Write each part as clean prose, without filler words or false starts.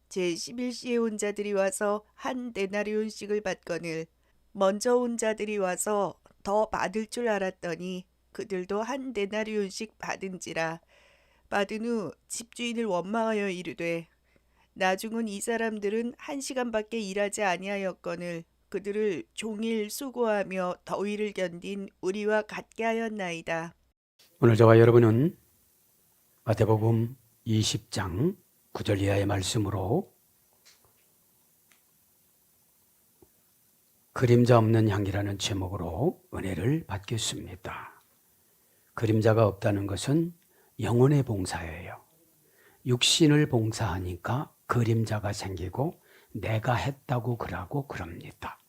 제11시에 온 자들이 와서 한 데나리온씩을 받거늘 먼저 온 자들이 와서 더 받을 줄 알았더니 그들도 한 데나리온씩 받은지라. 받은 후 집주인을 원망하여 이르되 나중은 이 사람들은 1시간밖에 일하지 아니하였거늘 그들을 종일 수고하며 더위를 견딘 우리와 같게 하였나이다. 오늘 저와 여러분은 마태복음 20장 9절 이하의 말씀으로 그림자 없는 향기라는 제목으로 은혜를 받겠습니다. 그림자가 없다는 것은 영혼의 봉사예요. 육신을 봉사하니까 그림자가 생기고 내가 했다고 그럽니다.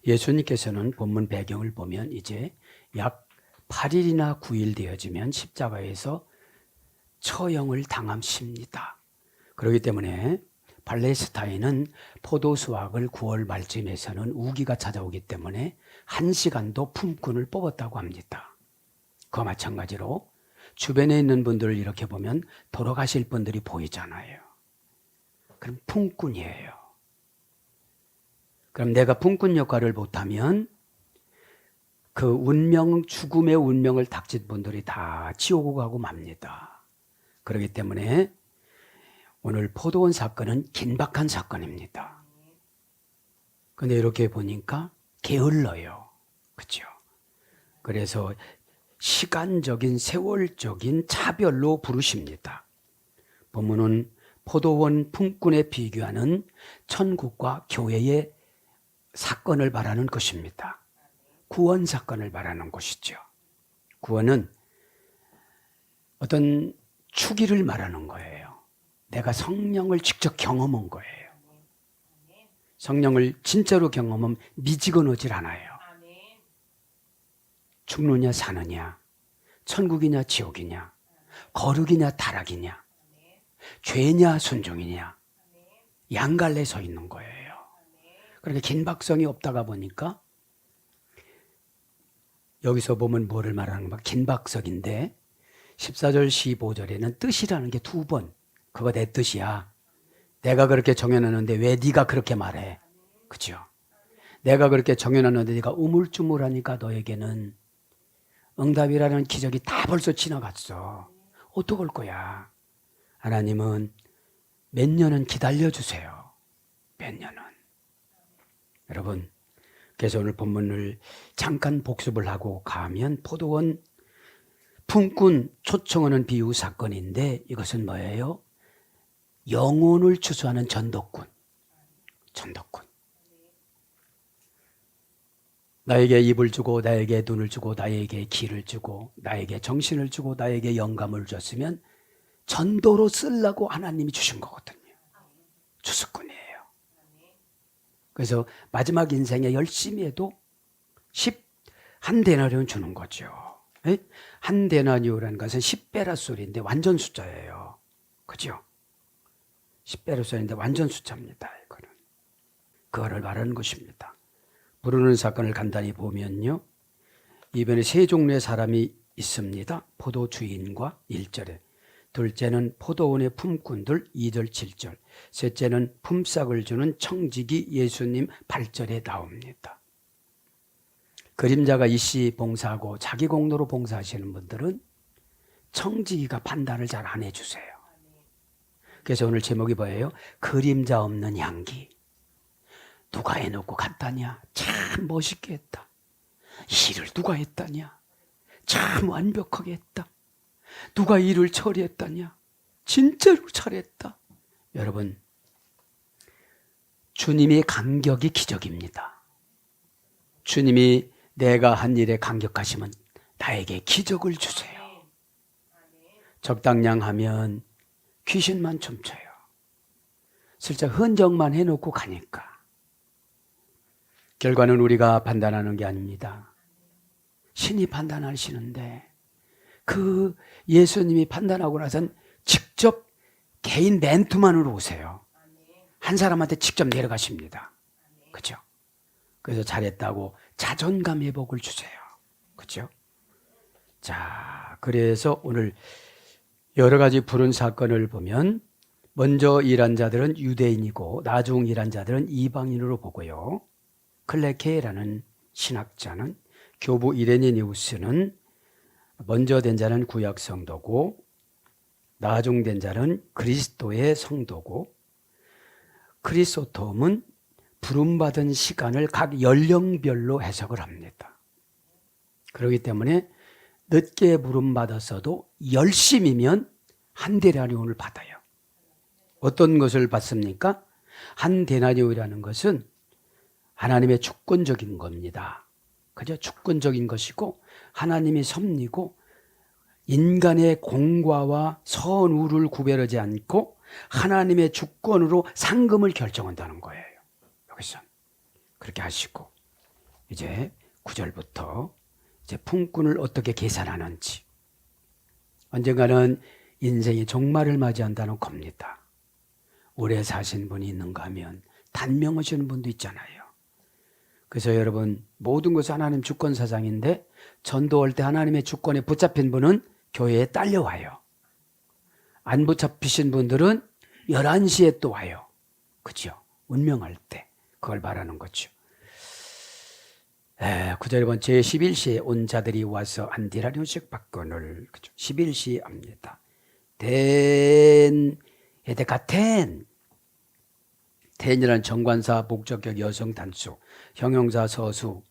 예수님께서는 본문 배경을 보면 이제 약 8일이나 9일 되어지면 십자가에서 처형을 당하십니다. 그렇기 때문에 팔레스타인은 포도 수확을 9월 말쯤에서는 우기가 찾아오기 때문에 1시간도 품꾼을 뽑았다고 합니다. 그와 마찬가지로 주변에 있는 분들을 이렇게 보면 돌아가실 분들이 보이잖아요. 그럼 품꾼이에요. 그럼 내가 품꾼 역할을 못하면 그 죽음의 운명을 닥친 분들이 다 지옥으로 가고 맙니다. 그렇기 때문에 오늘 포도원 사건은 긴박한 사건입니다. 근데 이렇게 보니까 게을러요. 그렇죠? 그래서 시간적인 세월적인 차별로 부르십니다. 본문은 포도원 품꾼에 비교하는 천국과 교회의 사건을 말하는 것입니다. 구원 사건을 말하는 것이죠. 구원은 어떤 추기를 말하는 거예요. 내가 성령을 직접 경험한 거예요. 성령을 진짜로 경험하면 미지근하질 않아요. 죽느냐 사느냐, 천국이냐 지옥이냐, 거룩이냐 타락이냐, 죄냐 순종이냐, 양갈래 서 있는 거예요. 그렇게 긴박성이 없다가 보니까 여기서 보면 뭐를 말하는 거야? 긴박성인데 14절 15절에는 뜻이라는 게 2번. 그거 내 뜻이야. 내가 그렇게 정해놨는데 왜 네가 그렇게 말해? 그죠? 내가 그렇게 정해놨는데 네가 우물쭈물하니까 너에게는 응답이라는 기적이 다 벌써 지나갔어. 어떡할 거야? 하나님은 몇 년은 기다려주세요. 몇 년은. 여러분, 그래서 오늘 본문을 잠깐 복습을 하고 가면 포도원 품꾼 초청하는 비유 사건인데 이것은 뭐예요? 영혼을 추수하는 전도꾼. 나에게 입을 주고 나에게 눈을 주고 나에게 귀를 주고 나에게 정신을 주고 나에게 영감을 줬으면 전도로 쓰려고 하나님이 주신 거거든요. 추수꾼이에요. 그래서 마지막 인생에 열심히 해도 한 데나리온 주는 거죠. 한 데나리온이라는 것은 10베라솔인데 완전 숫자예요. 그죠? 10베라솔인데 완전 숫자입니다. 이거는. 그거를 말하는 것입니다. 부르는 사건을 간단히 보면요. 이번에 세 종류의 사람이 있습니다. 포도 주인과 1절에. 둘째는 포도원의 품꾼들 2절 7절. 셋째는 품삯을 주는 청지기 예수님 8절에 나옵니다. 그림자가 이씨 봉사하고 자기 공로로 봉사하시는 분들은 청지기가 판단을 잘 안 해주세요. 그래서 오늘 제목이 뭐예요? 그림자 없는 향기. 누가 해놓고 갔다냐? 참 멋있게 했다. 일을 누가 했다냐? 참 완벽하게 했다. 누가 일을 처리했다냐? 진짜로 잘했다. 여러분, 주님의 감격이 기적입니다. 주님이 내가 한 일에 감격하시면 나에게 기적을 주세요. 적당량 하면 귀신만 춤춰요. 슬쩍 흔적만 해놓고 가니까. 결과는 우리가 판단하는 게 아닙니다. 신이 판단하시는데 그 예수님이 판단하고 나선 직접 개인 멘트만으로 오세요. 한 사람한테 직접 내려가십니다. 그죠? 그래서 잘했다고 자존감 회복을 주세요. 그죠? 자, 그래서 오늘 여러 가지 부른 사건을 보면 먼저 일한 자들은 유대인이고 나중 일한 자들은 이방인으로 보고요. 클레케라는 신학자는 교부 이레니우스는 먼저 된 자는 구약 성도고 나중 된 자는 그리스도의 성도고 크리소톰은 부름받은 시간을 각 연령별로 해석을 합니다. 그렇기 때문에 늦게 부름받았어도 열심이면 한 데나리온을 받아요. 어떤 것을 받습니까? 한 데나리온이라는 것은 하나님의 주권적인 겁니다. 그죠? 주권적인 것이고 하나님이 섭리고 인간의 공과와 선우를 구별하지 않고 하나님의 주권으로 상금을 결정한다는 거예요. 여기서 그렇게 하시고 이제 9절부터 이제 품꾼을 어떻게 계산하는지 언젠가는 인생이 종말을 맞이한다는 겁니다. 오래 사신 분이 있는가 하면 단명하시는 분도 있잖아요. 그래서 여러분 모든 것은 하나님 주권 사상인데 전도할 때 하나님의 주권에 붙잡힌 분은 교회에 딸려와요. 안 붙잡히신 분들은 11시에 또 와요. 그죠? 운명할 때 그걸 말하는 거죠. 9절 번 제11시에 온 자들이 와서 한 데나리온씩 받거늘. 11시 합니다. 에데카텐 텐이라는 정관사 목적격 여성 단수, 형용사 서수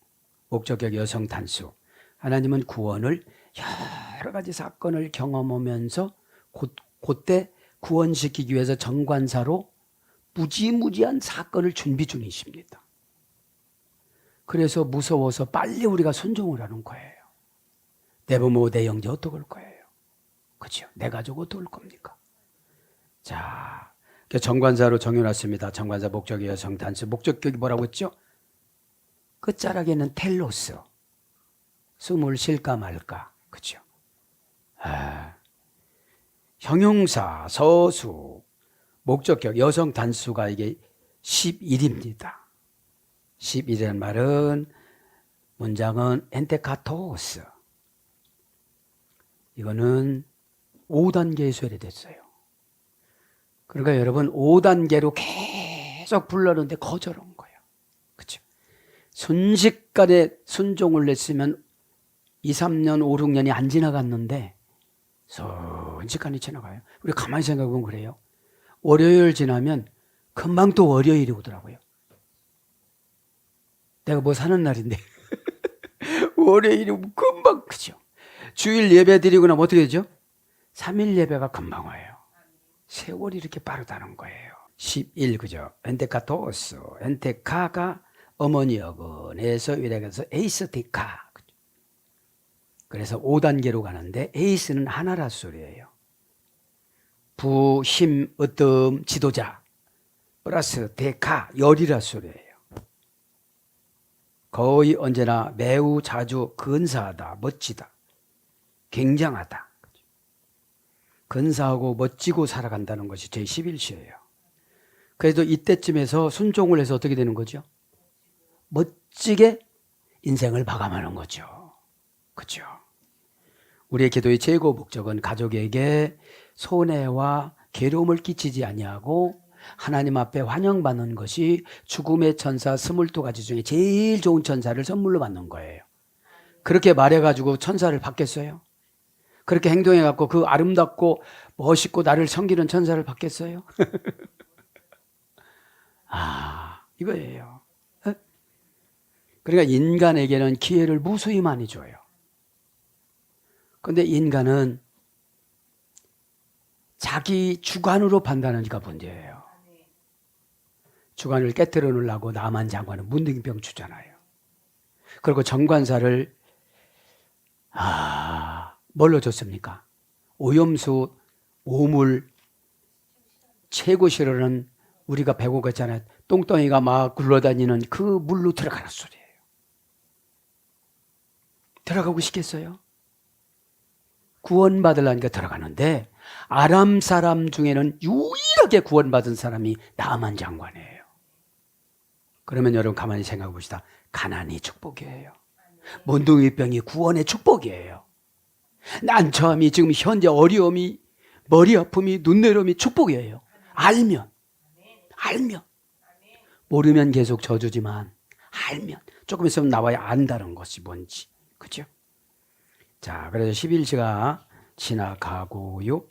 목적격 여성 단수. 하나님은 구원을 여러 가지 사건을 경험하면서 그때 구원시키기 위해서 정관사로 무지무지한 사건을 준비 중이십니다. 그래서 무서워서 빨리 우리가 순종을 하는 거예요. 내 부모, 내 형제 어떡할 거예요? 그렇죠? 내 가족 어떡할 겁니까? 자, 정관사로 정해놨습니다. 정관사 목적의 여성 단수. 목적격이 뭐라고 했죠? 끝자락에는 텔로스. 숨을 쉴까 말까. 그렇죠? 형용사, 서수, 목적격, 여성 단수가 이게 11입니다. 11이라는 말은 문장은 엔테카토스. 이거는 5단계에 소개됐어요. 그러니까 여러분 5단계로 계속 불렀는데 거절한 거예요. 그렇죠? 순식간에 순종을 했으면 2, 3년, 5, 6년이 안 지나갔는데 순식간에 지나가요. 우리 가만히 생각해보면 그래요. 월요일 지나면 금방 또 월요일이 오더라고요. 내가 뭐 사는 날인데 월요일이 금방 그죠? 주일 예배 드리고 나면 어떻게 되죠? 3일 예배가 금방 와요. 세월이 이렇게 빠르다는 거예요. 11 그죠? 엔테카토스 엔테카가 어머니 어근에서 위력에서 에이스티카. 그래서 5단계로 가는데 에이스는 하나라 소리예요. 부, 힘, 으뜸, 지도자 플러스 데카, 열이라 소리예요. 거의 언제나 매우 자주 근사하다, 멋지다, 굉장하다. 근사하고 멋지고 살아간다는 것이 제 11시예요. 그래도 이때쯤에서 순종을 해서 어떻게 되는 거죠? 멋지게 인생을 마감하는 거죠. 그렇죠? 우리의 기도의 최고 목적은 가족에게 손해와 괴로움을 끼치지 아니하고 하나님 앞에 환영받는 것이 죽음의 천사 22가지 중에 제일 좋은 천사를 선물로 받는 거예요. 그렇게 말해가지고 천사를 받겠어요? 그렇게 행동해갖고 그 아름답고 멋있고 나를 섬기는 천사를 받겠어요? 이거예요. 그러니까 인간에게는 기회를 무수히 많이 줘요. 그런데 인간은 자기 주관으로 판단하니까 문제예요. 주관을 깨뜨려 놓으려고 나만 장관은 문둥이병 주잖아요. 그리고 정관사를 뭘로 줬습니까? 오염수, 오물, 최고 싫어하는 우리가 배고 갔잖아요. 똥덩이가 막 굴러다니는 그 물로 들어가는 소리예요. 들어가고 싶겠어요? 구원받으려니까 들어가는데 아람 사람 중에는 유일하게 구원받은 사람이 나만 장관이에요. 그러면 여러분 가만히 생각해 봅시다. 가난이 축복이에요. 문둥이병이 구원의 축복이에요. 난처함이 지금 현재 어려움이 머리 아픔이 눈 내려움이 축복이에요. 알면. 모르면 계속 저주지만 알면. 조금 있으면 나와야 안다는 것이 뭔지. 그죠? 자, 그래서 11시가 지나가고요.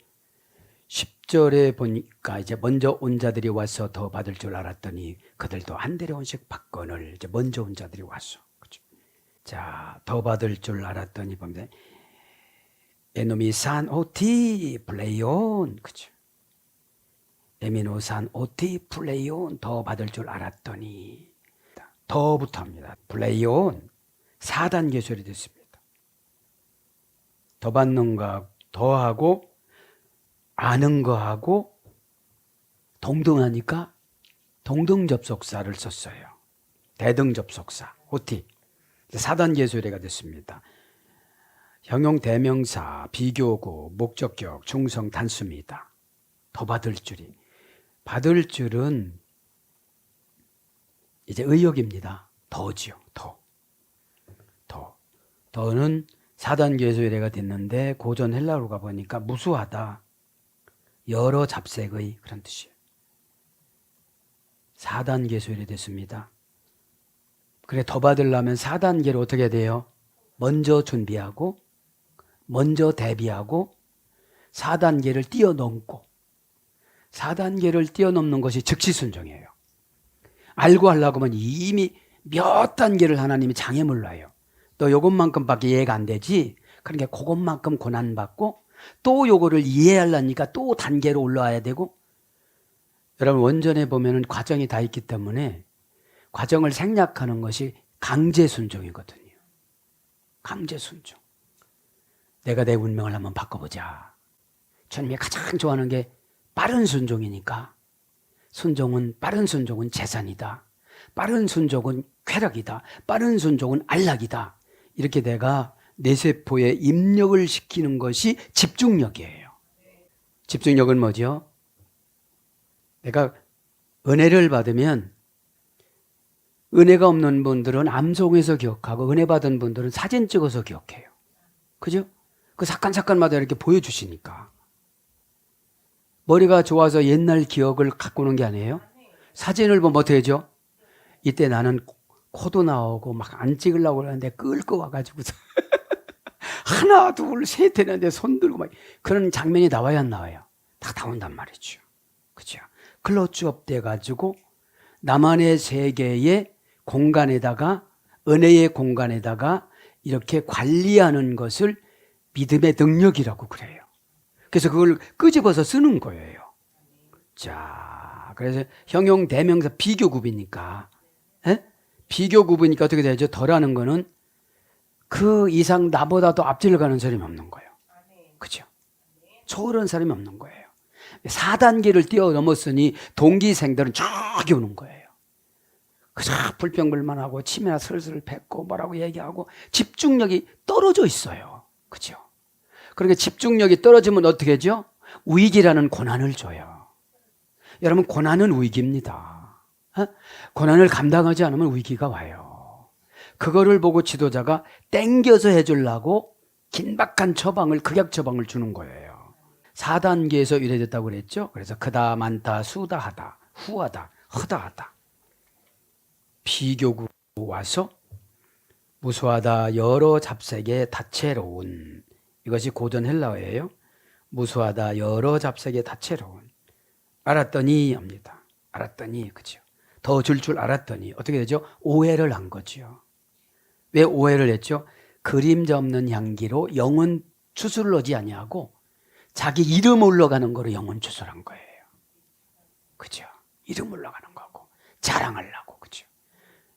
10절에 보니까 이제 먼저 온 자들이 와서 더 받을 줄 알았더니 그들도 한 대려온씩 받거늘. 이제 먼저 온 자들이 왔어. 그죠? 자, 더 받을 줄 알았더니 봅니다. 에노미 산 오티 플레이온. 그죠? 에미노 산 오티 플레이온. 더 받을 줄 알았더니 더부터 합니다. 플레이온 4단계 소리 됐습니다. 더 받는 거 더하고 아는 거하고 동등하니까 동등접속사를 썼어요. 대등접속사 오티 4단계 소리가 됐습니다. 형용 대명사, 비교구, 목적격, 중성 단수입니다. 더 받을 줄이. 받을 줄은 이제 의역입니다. 더지요. 더는 4단계 소리가 됐는데 고전 헬라어로 가보니까 무수하다. 여러 잡색의 그런 뜻이에요. 4단계 소리 됐습니다. 그래 더 받으려면 4단계로 어떻게 돼요? 먼저 준비하고 먼저 대비하고 4단계를 뛰어넘고 4단계를 뛰어넘는 것이 즉시순종이에요. 알고 하려고 하면 이미 몇 단계를 하나님이 장애물러요. 너 요것만큼밖에 이해가 안 되지? 그러니까 그것만큼 고난받고 또 요거를 이해하려니까 또 단계로 올라와야 되고. 여러분 원전에 보면은 과정이 다 있기 때문에 과정을 생략하는 것이 강제순종이거든요. 강제순종. 내가 내 운명을 한번 바꿔보자. 주님이 가장 좋아하는 게 빠른 순종이니까. 빠른 순종은 재산이다. 빠른 순종은 쾌락이다. 빠른 순종은 안락이다. 이렇게 내가 내 세포에 입력을 시키는 것이 집중력이에요. 집중력은 뭐죠? 내가 은혜를 받으면 은혜가 없는 분들은 암송해서 기억하고 은혜 받은 분들은 사진 찍어서 기억해요. 그죠? 그 사건마다 이렇게 보여주시니까. 머리가 좋아서 옛날 기억을 갖고 오는 게 아니에요. 사진을 보면 어떻게 하죠? 이때 나는 코도 나오고 막 안 찍으려고 하는데 끌고 와가지고 하나 둘 셋 했는데 손 들고 막 그런 장면이 나와야 안 나와요? 다 나온단 말이죠. 그죠? 클로즈업 돼가지고 나만의 세계의 공간에다가 은혜의 공간에다가 이렇게 관리하는 것을 믿음의 능력이라고 그래요. 그래서 그걸 끄집어서 쓰는 거예요. 자, 그래서 형용 대명사 비교급이니까, 비교급이니까 어떻게 되죠? 덜하는 거는 그 이상 나보다 더 앞질 가는 사람이 없는 거예요. 그죠? 초월한 사람이 없는 거예요. 4단계를 뛰어넘었으니 동기생들은 저기 오는 거예요. 그저 불평불만하고 치매나 슬슬 뱉고 뭐라고 얘기하고 집중력이 떨어져 있어요. 그죠? 그러니까 집중력이 떨어지면 어떻게 하죠? 위기라는 고난을 줘요. 여러분 고난은 위기입니다. 고난을 감당하지 않으면 위기가 와요. 그거를 보고 지도자가 땡겨서 해주려고 긴박한 처방을 극약 처방을 주는 거예요. 4단계에서 이래졌다고 그랬죠. 그래서 크다 많다 수다 하다 후하다 허다하다. 비교구 와서 무수하다 여러 잡색에 다채로운. 이것이 고전 헬라어예요. 무수하다 여러 잡색에 다채로운. 알았더니 합니다. 알았더니 그죠. 더 줄 알았더니 어떻게 되죠? 오해를 한 거죠. 왜 오해를 했죠? 그림자 없는 향기로 영혼 추술러지 아니하고 자기 이름 올라가는 거로 영혼 추술한 거예요. 그죠? 이름 올라가는 거고 자랑하려고. 그죠?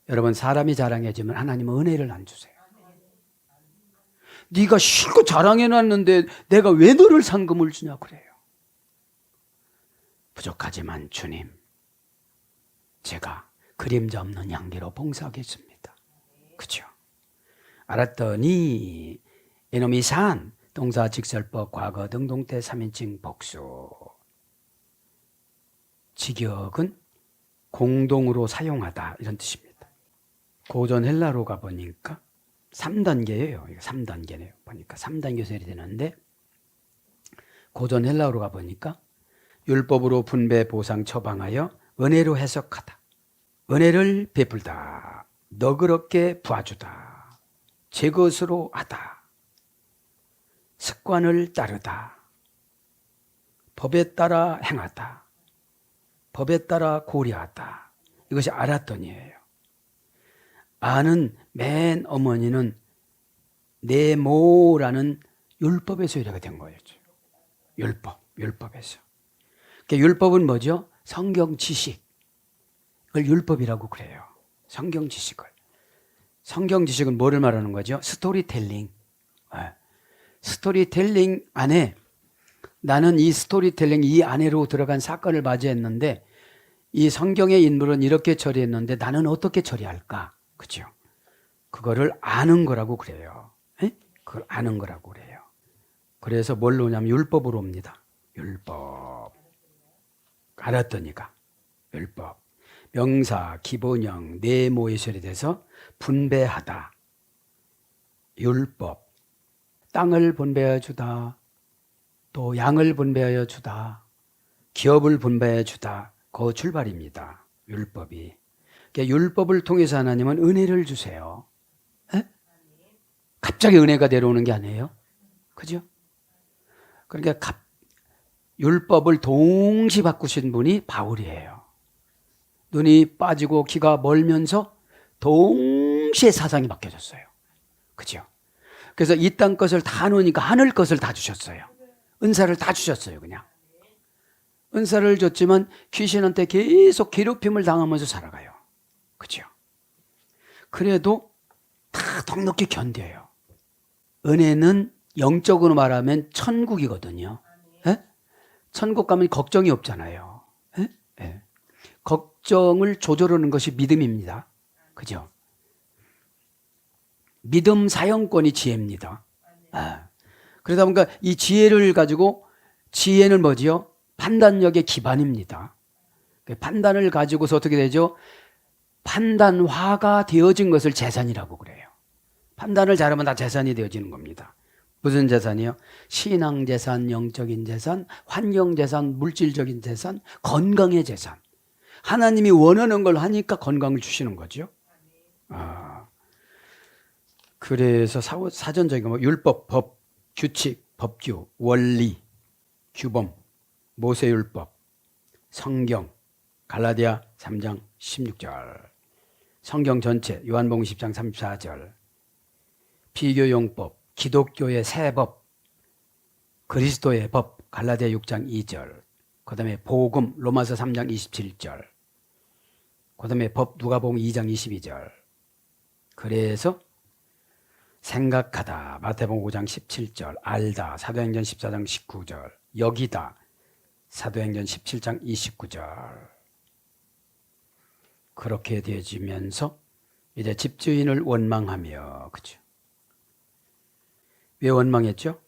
여러분 사람이 자랑해주면 하나님은 은혜를 안 주세요. 네가 실컷 자랑해놨는데 내가 왜 너를 상금을 주냐 그래요. 부족하지만 주님 제가 그림자 없는 향기로 봉사하겠습니다. 그죠? 알았더니 이놈이 산 동사 직설법 과거 등동태 3인칭 복수. 직역은 공동으로 사용하다 이런 뜻입니다. 고전 헬라로 가보니까 3단계예요. 이거 3단계네요. 보니까 3단계 소리 되는데 고전 헬라어로 가보니까 율법으로 분배 보상 처방하여 은혜로 해석하다. 은혜를 베풀다. 너그럽게 부어주다. 제 것으로 하다. 습관을 따르다. 법에 따라 행하다. 법에 따라 고려하다. 이것이 알았더니예요. 아는 맨 어머니는 네모라는 율법에서 유래가 된 거였죠. 율법에서. 그러니까 율법은 뭐죠? 성경 지식. 그걸 율법이라고 그래요. 성경 지식을. 성경 지식은 뭐를 말하는 거죠? 스토리텔링. 스토리텔링 안에 나는 이 스토리텔링 이 안에로 들어간 사건을 맞이했는데 이 성경의 인물은 이렇게 처리했는데 나는 어떻게 처리할까? 그죠? 그거를 아는 거라고 그래요. 에? 그걸 아는 거라고 그래요. 그래서 뭘로 오냐면 율법으로 옵니다. 율법. 알았더니가. 율법. 명사, 기본형, 네모의 처리돼서 분배하다. 율법. 땅을 분배해 주다. 또 양을 분배하여 주다. 기업을 분배해 주다. 그 출발입니다. 율법이. 그러니까 율법을 통해서 하나님은 은혜를 주세요. 에? 갑자기 은혜가 내려오는 게 아니에요. 그죠? 그러니까 율법을 동시 바꾸신 분이 바울이에요. 눈이 빠지고 귀가 멀면서 동시에 사상이 바뀌어졌어요. 그죠? 그래서 이 땅 것을 다 놓으니까 하늘 것을 다 주셨어요. 은사를 다 주셨어요, 그냥. 은사를 줬지만 귀신한테 계속 괴롭힘을 당하면서 살아가요. 그죠? 그래도 다 넉넉히 견뎌요. 은혜는 영적으로 말하면 천국이거든요. 에? 천국 가면 걱정이 없잖아요. 에? 에. 걱정을 조절하는 것이 믿음입니다. 그죠? 믿음 사용권이 지혜입니다. 그러다 보니까 이 지혜를 가지고 지혜는 뭐지요? 판단력의 기반입니다. 판단을 가지고서 어떻게 되죠? 판단화가 되어진 것을 재산이라고 그래요. 판단을 잘하면 다 재산이 되어지는 겁니다. 무슨 재산이요? 신앙 재산, 영적인 재산, 환경 재산, 물질적인 재산, 건강의 재산. 하나님이 원하는 걸 하니까 건강을 주시는 거죠. 그래서 사전적인 뭐 율법, 법, 규칙, 법규, 원리, 규범, 모세율법, 성경, 갈라디아 3장 16절, 성경 전체, 요한복음 10장 34절, 비교용법, 기독교의 세법, 그리스도의 법, 갈라디아 6장 2절, 그 다음에 복음, 로마서 3장 27절, 그 다음에 법, 누가복음 2장 22절. 그래서 생각하다, 마태복음 5장 17절, 알다, 사도행전 14장 19절, 여기다, 사도행전 17장 29절. 그렇게 되어지면서 이제 집주인을 원망하며, 그죠? 왜 원망했죠?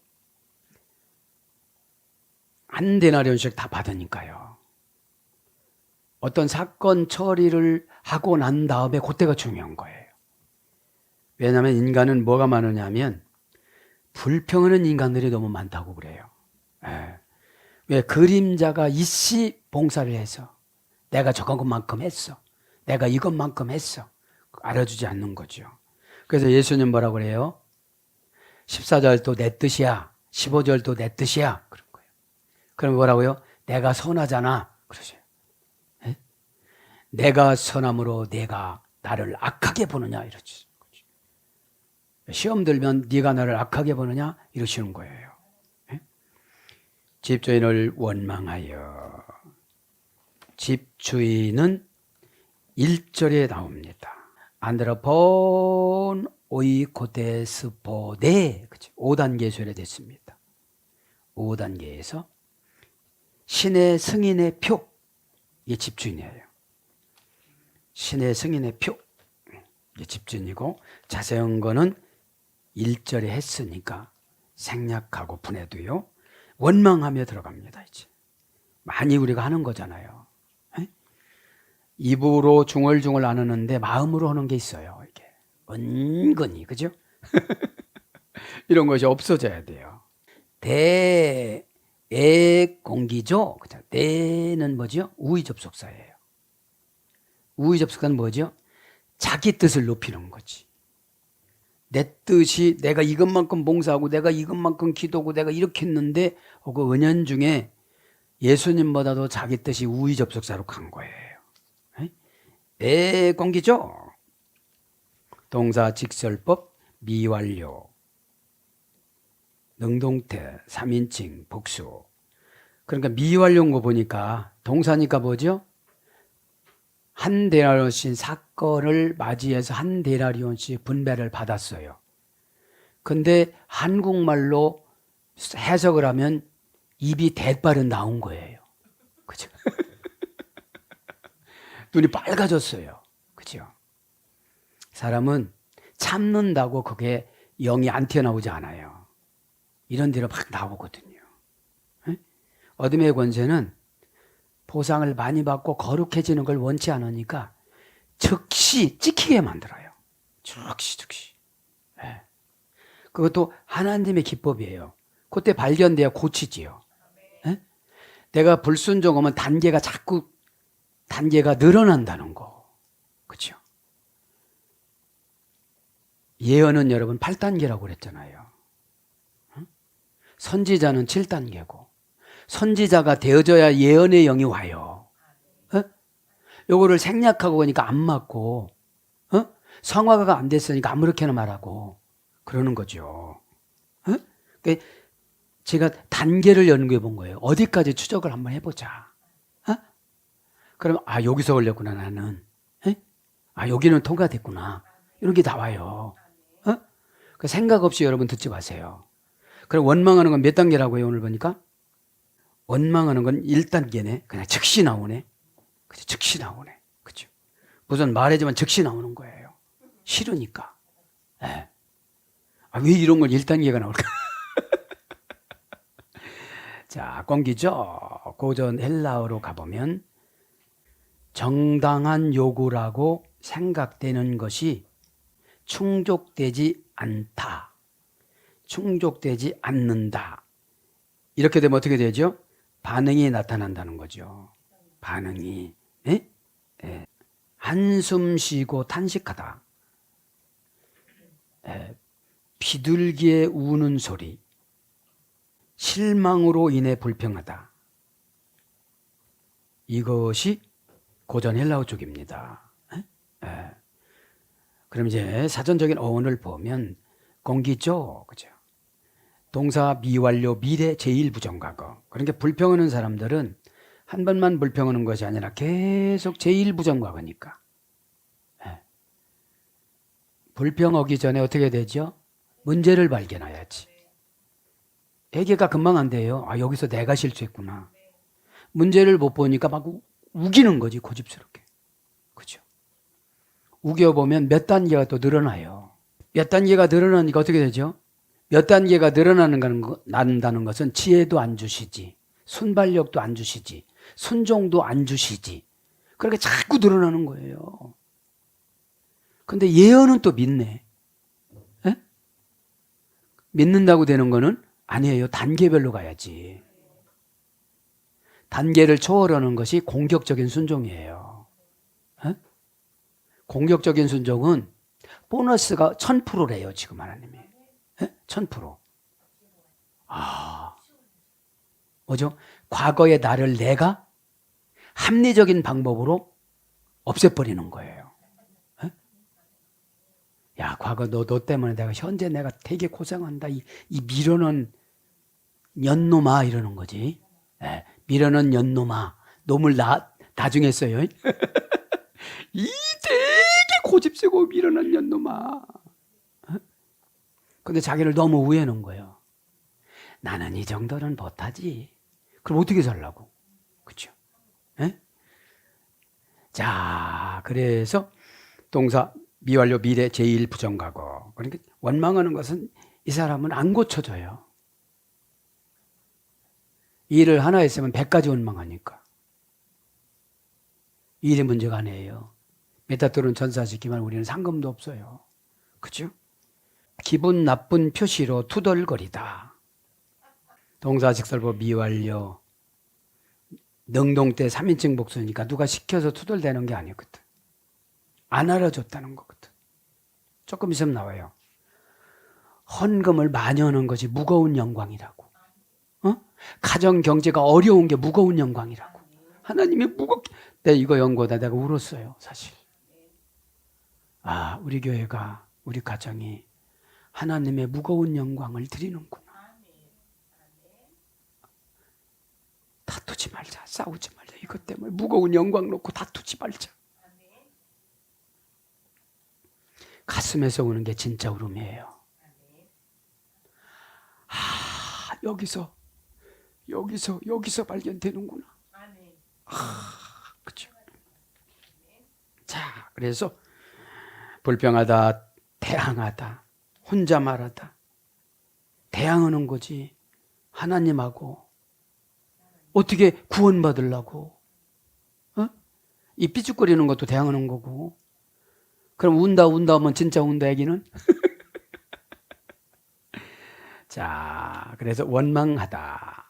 한 데나리온씩 다 받으니까요. 어떤 사건 처리를 하고 난 다음에 그때가 중요한 거예요. 왜냐하면 인간은 뭐가 많으냐면 불평하는 인간들이 너무 많다고 그래요. 왜 그림자가 일시 봉사를 해서 내가 저것만큼 했어. 내가 이것만큼 했어. 알아주지 않는 거죠. 그래서 예수님 뭐라고 그래요? 14절도 내 뜻이야. 15절도 내 뜻이야. 그런 거예요. 그럼 뭐라고요? 내가 선하잖아. 그러세요. 네? 내가 선함으로 내가 나를 악하게 보느냐 이러지. 시험 들면 네가 나를 악하게 보느냐 이러시는 거예요. 네? 집주인을 원망하여. 집주인은 1절에 나옵니다. 안드로폰 오이코테스포네 5단계 소개됐습니다. 5단계에서 신의 승인의 표, 이게 집주인이에요. 신의 승인의 표, 이게 집주인이고 자세한 거는 1절에 했으니까 생략하고 분해도요. 원망하며 들어갑니다. 이제 많이 우리가 하는 거잖아요. 에? 입으로 중얼중얼 안 하는데 마음으로 하는 게 있어요. 이게 은근히, 그죠? 이런 것이 없어져야 돼요. 공기죠. 그죠? 내는 뭐죠? 우의접속사예요. 우의접속사는 뭐죠? 자기 뜻을 높이는 거지. 내 뜻이 내가 이것만큼 봉사하고 내가 이것만큼 기도하고 내가 이렇게 했는데 그 은연중에 예수님보다도 자기 뜻이 우의접속사로 간 거예요. 공기죠. 동사 직설법 미완료 능동태 3인칭 복수. 그러니까 미완료인 거 보니까 동사니까 뭐죠? 한 데나리온씩 사건을 맞이해서 한 데나리온씩 분배를 받았어요. 근데 한국말로 해석을 하면 입이 대빨은 나온 거예요. 그죠? 눈이 빨개졌어요. 그죠? 사람은 참는다고 그게 영이 안 튀어나오지 않아요. 이런 데로 막 나오거든요. 어둠의 권세는 보상을 많이 받고 거룩해지는 걸 원치 않으니까 즉시 찍히게 만들어요. 즉시. 그것도 하나님의 기법이에요. 그때 발견돼야 고치지요. 내가 불순종하면 단계가 늘어난다는 거. 그렇죠? 예언은 여러분 8단계라고 그랬잖아요. 선지자는 7단계고 선지자가 되어져야 예언의 영이 와요. 요거를 생략하고 보니까 안 맞고 성화가 안 됐으니까 아무렇게나 말하고 그러는 거죠. 제가 단계를 연구해 본 거예요. 어디까지 추적을 한번 해보자. 그럼 여기서 걸렸구나 나는. 여기는 통과됐구나. 이런 게 나와요. 그 생각 없이 여러분 듣지 마세요. 그럼 원망하는 건 몇 단계라고요 오늘 보니까? 원망하는 건 1단계네. 그냥 즉시 나오네. 그죠? 즉시 나오네. 그죠? 무슨 말하지만 즉시 나오는 거예요. 싫으니까. 왜 이런 걸 1단계가 나올까? 자, 공기죠. 고전 헬라어로 가보면 정당한 요구라고 생각되는 것이 충족되지 않다. 충족되지 않는다. 이렇게 되면 어떻게 되죠? 반응이 나타난다는 거죠. 반응이. 한숨 쉬고 탄식하다. 비둘기의 우는 소리. 실망으로 인해 불평하다. 이것이 고전 헬라어 쪽입니다. 그럼 이제 사전적인 어원을 보면 공기죠. 그죠? 동사 미완료 미래 제1부정과거. 그러니까 불평하는 사람들은 한 번만 불평하는 것이 아니라 계속 제1부정과거니까. 불평하기 전에 어떻게 되죠? 문제를 발견해야지. 해결가 금방 안 돼요. 여기서 내가 실수했구나. 문제를 못 보니까 막 우기는 거지, 고집스럽게. 그죠? 우겨보면 몇 단계가 또 늘어나요. 몇 단계가 늘어나니까 어떻게 되죠? 몇 단계가 난다는 것은 지혜도 안 주시지, 순발력도 안 주시지, 순종도 안 주시지. 그렇게 자꾸 늘어나는 거예요. 근데 예언은 또 믿네. 믿는다고 되는 거는 아니에요. 단계별로 가야지. 단계를 초월하는 것이 공격적인 순종이에요. 공격적인 순종은 보너스가 1000%래요. 지금 하나님이. 1000%. 뭐죠? 과거의 나를 내가 합리적인 방법으로 없애버리는 거예요. 야, 과거 너 때문에 현재 내가 되게 고생한다. 이 미련한 년놈아 이러는 거지. 미련한 년놈아. 놈을 나중에 써요. 이 되게 고집세고 미련한 년놈아. 근데 자기를 너무 우애하는 거예요. 나는 이 정도는 못하지. 그럼 어떻게 살라고? 그렇죠? 자, 그래서 동사 미완료 미래 제1부정과거. 그러니까 원망하는 것은 이 사람은 안 고쳐져요. 일을 하나 했으면 100가지 원망하니까. 일이 문제가 아니에요. 메타트론 전사시키면 우리는 상금도 없어요. 그죠? 기분 나쁜 표시로 투덜거리다. 동사직설법 미완료. 능동 때 3인칭 복수니까 누가 시켜서 투덜대는 게 아니거든. 안 알아줬다는 거거든. 조금 있으면 나와요. 헌금을 많이 하는 것이 무거운 영광이라고. 가정 경제가 어려운 게 무거운 영광이라고. 하나님이 무겁게. 내가 이거 연구하다 내가 울었어요, 사실. 아, 우리 교회가, 우리 가정이 하나님의 무거운 영광을 드리는구나. 다투지 말자, 싸우지 말자. 이것 때문에 무거운 영광 놓고 다투지 말자. 가슴에서 오는 게 진짜 울음이에요. 아, 여기서 발견되는구나. 그렇죠. 자, 그래서 불평하다, 대항하다, 혼자 말하다, 대항하는 거지. 하나님하고 어떻게 구원받으려고? 이 삐죽거리는 것도 대항하는 거고. 그럼 운다 하면 진짜 운다 얘기는? 자, 그래서 원망하다.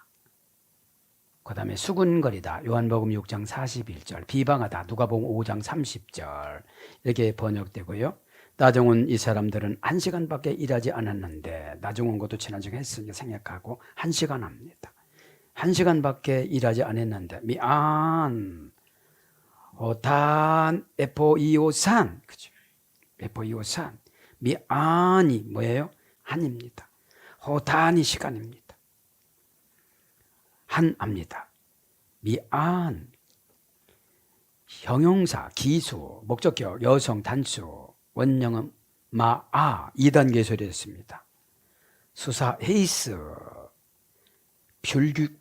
그 다음에 수군거리다. 요한복음 6장 41절. 비방하다. 누가복음 5장 30절. 이렇게 번역되고요. 나중은 이 사람들은 1시간밖에 일하지 않았는데, 나중은 것도 지난주에 했으니까 생각하고 1시간 합니다. 1시간밖에 일하지 않았는데, 미안. 단 에포이오산. 그죠? 에포이오산. 미안이 뭐예요? 한입니다. 호단이 시간입니다. 한합니다. 미안. 형용사, 기수, 목적격, 여성, 단수, 원형은 마아 2단계 소리였습니다. 수사, 헤이스,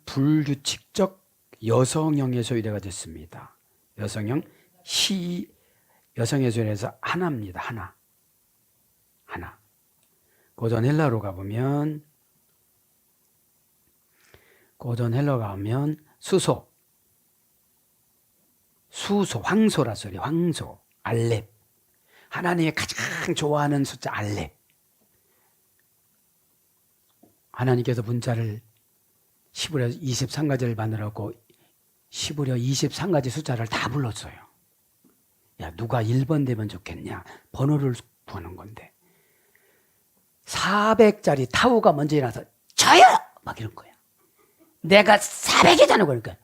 불규칙적 여성형의 소리가 됐습니다. 여성형, 여성의 소리에서 하나입니다. 하나. 고전 헬라로 가보면 수소, 황소라 소리, 황소, 알렙. 하나님이 가장 좋아하는 숫자 알렙. 하나님께서 문자를 시부려 23가지를 만들었고 시부려 23가지 숫자를 다 불렀어요. 야, 누가 1번 되면 좋겠냐? 번호를 구하는 건데 400짜리 타우가 먼저 일어나서 저요! 막 이런 거야. 내가 400이잖아. 그러니까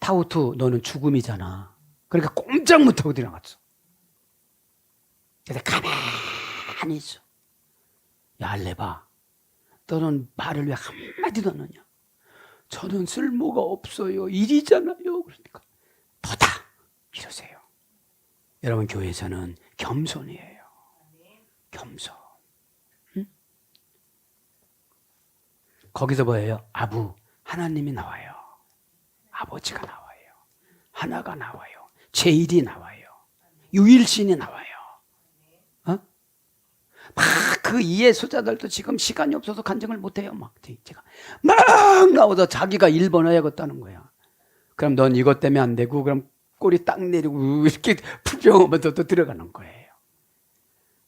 타우2 너는 죽음이잖아. 그러니까 꼼짝 못하고 들어갔어. 그래서 가만히 있어. 야, 알레바, 너는 말을 왜 한마디도 안 하냐? 저는 쓸모가 없어요. 일이잖아요. 그러니까 너다 이러세요. 여러분, 교회에서는 겸손이에요. 겸손. 응? 거기서 뭐예요? 아부, 하나님이 나와요. 아버지가 나와요. 하나가 나와요. 제일이 나와요. 유일신이 나와요. 막 그 이해 수자들도 지금 시간이 없어서 간증을 못해요. 막 제가 막 나오다 자기가 1번 해야겠다는 거야. 그럼 넌 이것 때문에 안 되고, 그럼 꼬리 딱 내리고 이렇게 불평하면서 또 들어가는 거예요.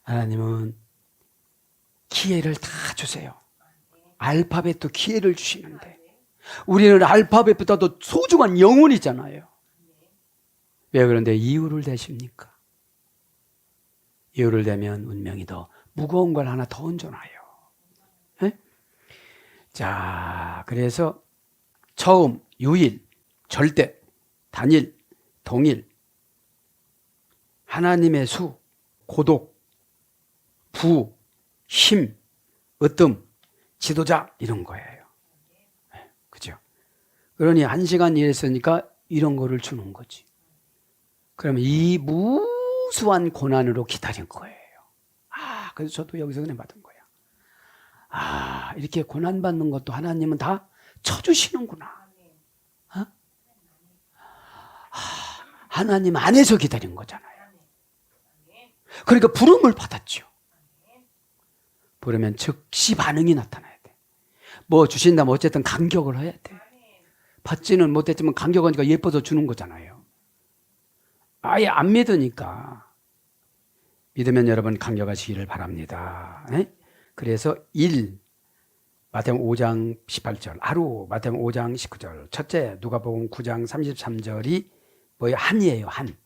하나님은 기회를 다 주세요. 알파벳도 기회를 주시는데 우리는 알파벳보다도 소중한 영혼이잖아요. 왜 그런데 이유를 대십니까? 이유를 대면 운명이 더 무거운 걸 하나 더 얹어놔요. 네? 자, 그래서 처음, 유일, 절대, 단일, 동일, 하나님의 수, 고독, 부, 힘, 으뜸, 지도자, 이런 거예요. 네, 그죠? 그러니 1시간 일했으니까 이런 거를 주는 거지. 그러면 이 무수한 고난으로 기다린 거예요. 그래서 저도 여기서 은혜 받은 거야. 이렇게 고난받는 것도 하나님은 다 쳐주시는구나. 하나님 안에서 기다린 거잖아요. 그러니까 부름을 받았죠. 부르면 즉시 반응이 나타나야 돼. 뭐 주신다면 어쨌든 감격을 해야 돼. 받지는 못했지만 감격하니까 예뻐서 주는 거잖아요. 아예 안 믿으니까. 믿으면 여러분 감격하시기를 바랍니다. 그래서 마태복음 5장 18절 하루, 마태복음 5장 19절 첫째, 누가복음 9장 33절이 뭐예요? 한이에요. 한.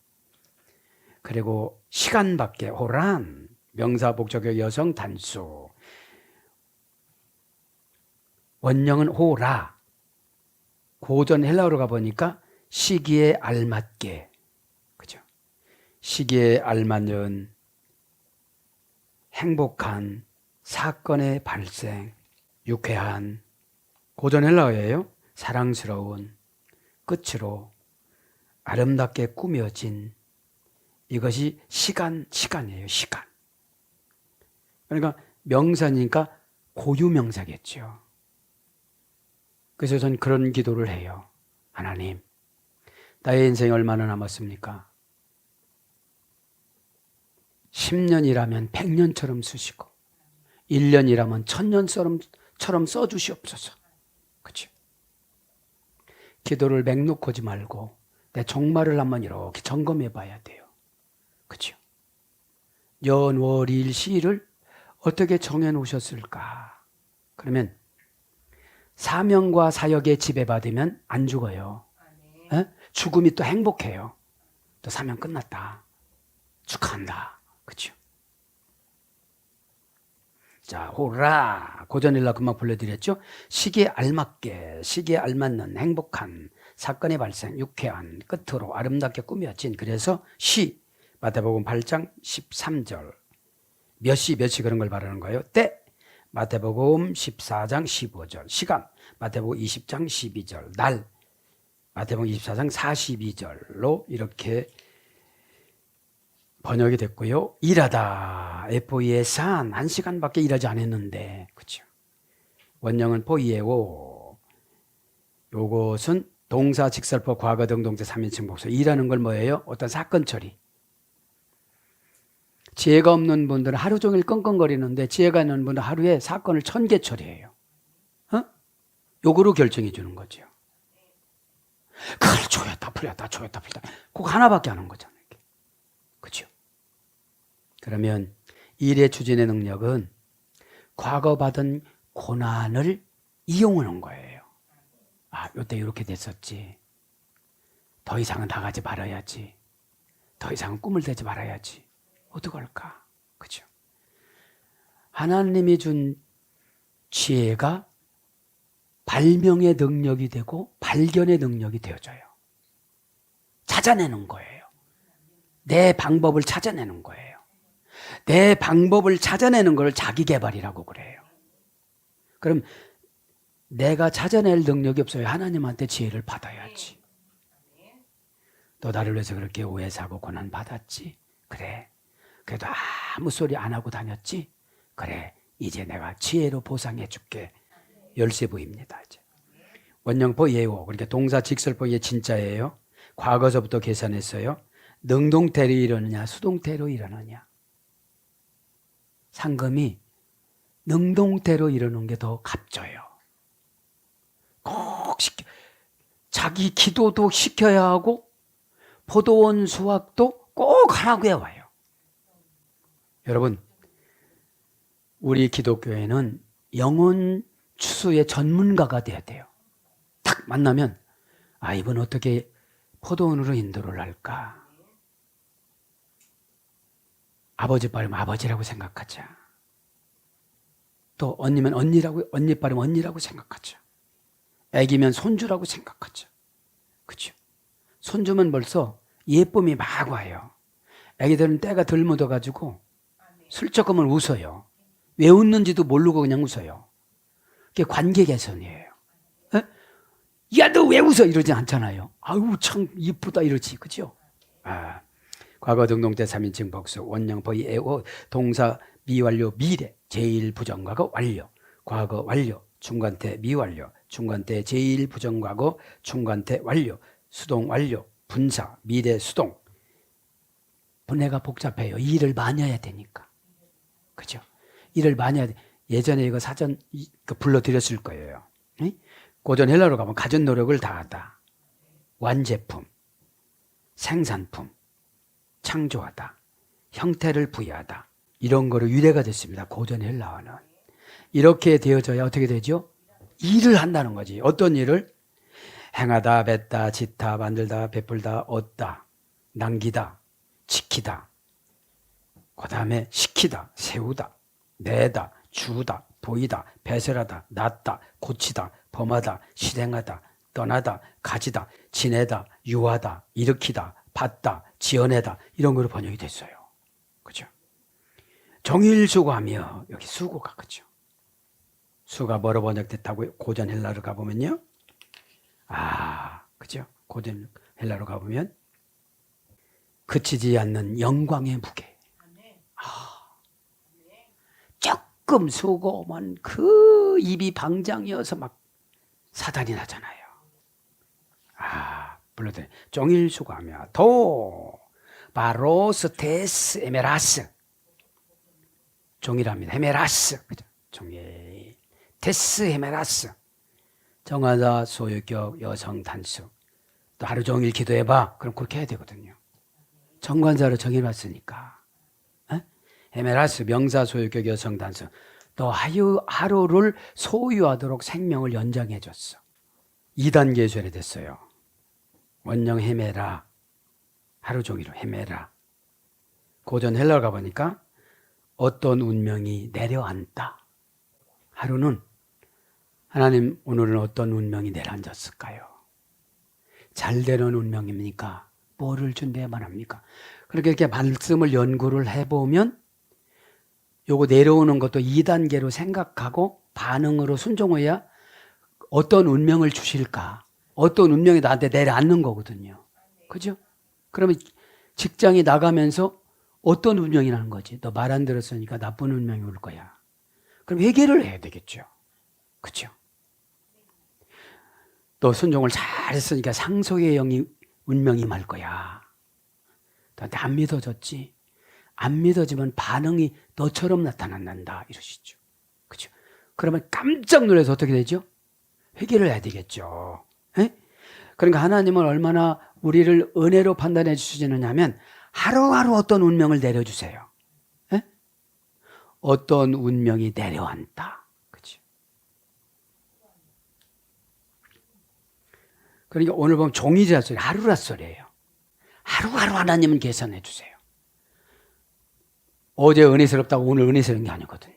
그리고 시간밖에 호란, 명사복적격 여성 단수, 원형은 호라. 고전 헬라어로 가보니까 시기에 알맞게, 그죠? 시기에 알맞는 행복한 사건의 발생, 유쾌한, 고전 헬라어예요. 사랑스러운, 끝으로 아름답게 꾸며진, 이것이 시간이에요. 시간. 그러니까 명사니까 고유명사겠죠. 그래서 전 그런 기도를 해요. 하나님, 나의 인생이 얼마나 남았습니까? 10년이라면 100년처럼 쓰시고 1년이라면 1000년처럼 써주시옵소서. 그렇죠? 기도를 맹놓고지 말고 내 종말을 한번 이렇게 점검해 봐야 돼요. 그렇죠? 연, 월, 일, 시를 어떻게 정해 놓으셨을까? 그러면 사명과 사역에 지배받으면 안 죽어요. 에? 죽음이 또 행복해요. 또 사명 끝났다. 축하한다. 그렇죠? 자, 호라. 고전일라 금방 불러드렸죠? 시기에 알맞게, 시기에 알맞는 행복한 사건의 발생, 유쾌한, 끝으로 아름답게 꾸며진. 그래서 시, 마태복음 8장 13절. 몇 시 그런 걸 말하는 거예요. 때, 마태복음 14장 15절. 시간, 마태복음 20장 12절. 날, 마태복음 24장 42절로 이렇게 번역이 됐고요. 일하다, FOE에산 1시간밖에 일하지 않았는데, 그렇죠? 원형은 포이에오. 요것은 동사, 직설법, 과거 등 동사 3인칭 복수. 일하는 걸 뭐예요? 어떤 사건 처리. 지혜가 없는 분들은 하루 종일 끙끙거리는데 지혜가 있는 분은 하루에 사건을 1000개 처리해요. 요거로 결정해 주는 거죠. 그걸 조였다 풀렸다 조였다 풀렸다. 그거 하나밖에 안 한 거잖아요. 그렇죠? 그러면 일의 추진의 능력은 과거 받은 고난을 이용하는 거예요. 아, 요때 이렇게 됐었지. 더 이상은 나가지 말아야지. 더 이상은 꿈을 대지 말아야지. 어떡할까? 그죠? 하나님이 준 지혜가 발명의 능력이 되고 발견의 능력이 되어져요. 찾아내는 거예요. 내 방법을 찾아내는 거예요. 내 방법을 찾아내는 걸 자기개발이라고 그래요. 그럼 내가 찾아낼 능력이 없어요. 하나님한테 지혜를 받아야지. 너 나를 위해서 그렇게 오해사고 고난받았지? 그래. 그래도 아무 소리 안 하고 다녔지? 그래. 이제 내가 지혜로 보상해 줄게. 열세부입니다. 이제. 원형포 예호. 그러니까 동사 직설포의 진짜예요. 과거서부터 계산했어요. 능동태로 일어느냐 수동태로 일어느냐. 상금이 능동태로 일어나는 게 더 값져요. 꼭 자기 기도도 시켜야 하고 포도원 수확도 꼭 하라고 해와요. 여러분, 우리 기독교회는 영혼 추수의 전문가가 돼야 돼요. 딱 만나면 아, 이분 어떻게 포도원으로 인도를 할까? 아버지 빠르면 아버지라고 생각하자. 또 언니면 언니 빠르면 언니라고 생각하자. 애기면 손주라고 생각하자. 그렇죠? 손주면 벌써 예쁨이 막 와요. 애기들은 때가 덜 묻어가지고 슬쩍하면 웃어요. 왜 웃는지도 모르고 그냥 웃어요. 그게 관계 개선이에요. 야, 너 왜 웃어? 이러지 않잖아요. 아유, 참 이쁘다 이러지. 그죠? 아, 과거 등동태 3인칭 복수, 원형 보이 에오, 동사 미완료 미래, 제1부정과거 완료, 과거 완료, 중간태 미완료, 중간태 제1부정과거, 중간태 완료, 수동 완료, 분사, 미래 수동. 분해가 복잡해요. 일을 많이 해야 되니까. 그죠? 일을 많이 해야 돼. 예전에 이거 사전 불러드렸을 거예요. 고전 헬라로 가면 가진 노력을 다하다. 완제품, 생산품, 창조하다, 형태를 부여하다. 이런 거로 유래가 됐습니다. 고전 헬라어는. 이렇게 되어져야 어떻게 되죠? 일을 한다는 거지. 어떤 일을? 행하다, 뱉다, 짓다, 만들다, 베풀다, 얻다, 남기다, 지키다. 그 다음에 시키다, 세우다, 내다, 주다, 보이다, 배설하다, 낫다, 고치다, 범하다, 실행하다, 떠나다, 가지다, 지내다, 유하다, 일으키다, 받다, 지어내다 이런 거로 번역이 됐어요. 그죠? 종일 수고하며 여기 수고가 그죠? 수가 뭐로 번역됐다고요? 고전 헬라로 가보면요. 그죠? 고전 헬라로 가보면 그치지 않는 영광의 무게. 조금 수고만 그 입이 방장이어서 막 사단이 나잖아요. 불러도 종일 수고하며 도 바로스 테스 에메라스 종일합니다. 헤메라스 그죠? 종일 테스 헤메라스 정하자 소유격 여성 단수 또 하루 종일 기도해봐. 그럼 그렇게 해야 되거든요. 정관사로 정해놨으니까. 헤메라스 명사 소유격 여성 단수 또 하루를 소유하도록 생명을 연장해 줬어. 2단계 죄를 됐어요. 원령 헤메라 하루 종일 헤메라. 고전 헬라 가보니까 어떤 운명이 내려앉다. 하루는 하나님 오늘은 어떤 운명이 내려앉았을까요? 잘 되는 운명입니까? 뭐를 준비해만 합니까? 그렇게 이렇게 말씀을 연구를 해보면 요거 내려오는 것도 2단계로 생각하고 반응으로 순종해야 어떤 운명을 주실까? 어떤 운명이 나한테 내려앉는 거거든요. 그죠? 그러면 직장에 나가면서 어떤 운명이 나는 거지? 너 말 안 들었으니까 나쁜 운명이 올 거야. 그럼 회개를 해야 되겠죠. 그죠? 또 순종을 잘했으니까 상속의 영이 운명이 말 거야. 너한테 안 믿어졌지? 안 믿어지면 반응이 너처럼 나타난다 이러시죠. 그죠? 그러면 깜짝 놀라서 어떻게 되죠? 회개를 해야 되겠죠. 에? 그러니까 하나님은 얼마나 우리를 은혜로 판단해 주시느냐면 하루하루 어떤 운명을 내려주세요. 에? 어떤 운명이 내려앉다. 그죠? 그러니까 오늘 보면 종이라 소리, 하루라 소리예요. 하루하루 하나님은 계산해 주세요. 어제 은혜스럽다고 오늘 은혜스러운 게 아니거든요.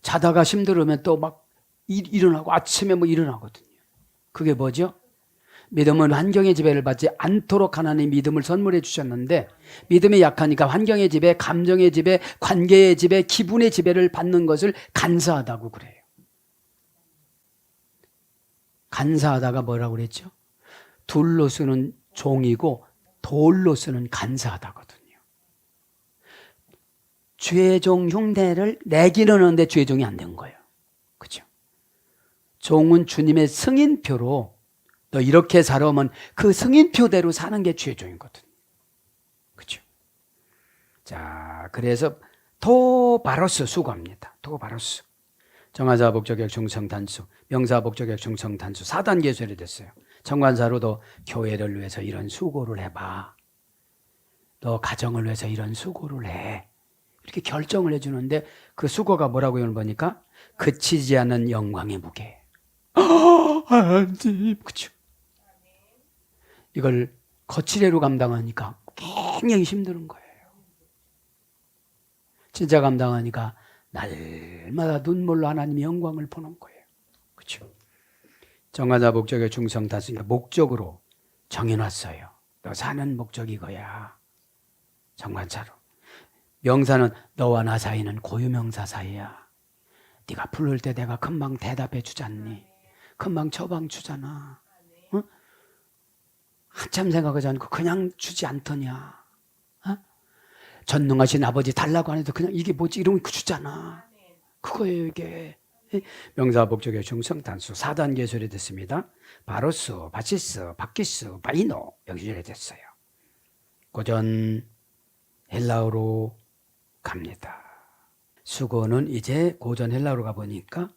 자다가 힘들으면 또 막 일어나고 아침에 뭐 일어나거든요. 그게 뭐죠? 믿음은 환경의 지배를 받지 않도록 하나님 믿음을 선물해 주셨는데 믿음이 약하니까 환경의 지배, 감정의 지배, 관계의 지배, 기분의 지배를 받는 것을 간사하다고 그래요. 간사하다가 뭐라고 그랬죠? 둘로 쓰는 종이고 돌로 쓰는 간사하다거든요. 죄종 흉내를 내기는 하는데 죄종이 안 된 거예요. 그죠? 종은 주님의 승인표로 너 이렇게 살아오면 그 승인표대로 사는 게 죄종이거든요. 그죠? 자, 그래서 도바로스 수고합니다. 도바로스. 정하자 목적격 중성 단수, 명사 목적격 중성 단수 4단계 죄를 됐어요. 정관사로도 교회를 위해서 이런 수고를 해봐. 너 가정을 위해서 이런 수고를 해. 이렇게 결정을 해주는데 그 수고가 뭐라고 오늘 보니까 그치지 않은 영광의 무게. 하나님, 그쵸? 이걸 거칠애로 감당하니까 굉장히 힘든 거예요. 진짜 감당하니까 날마다 눈물로 하나님의 영광을 보는 거예요. 그렇죠? 정하자 목적의 중성 다스니까 목적으로 정해놨어요. 너 사는 목적이 이거야. 정관사로. 명사는 너와 나 사이는 고유명사 사이야. 네가 부를 때 내가 금방 대답해 주지 않니? 금방 처방 주잖아. 어? 한참 생각하지 않고 그냥 주지 않더냐. 어? 전능하신 아버지 달라고 안 해도 그냥 이게 뭐지 이런 거 주잖아. 그거예요 이게. 명사 목적의 중성 단수 4단계 소리됐습니다. 바로스, 바시스, 바키스, 바이노 여기 소리됐어요. 고전 헬라어로 갑니다. 수고는 이제 고전 헬라어로 가보니까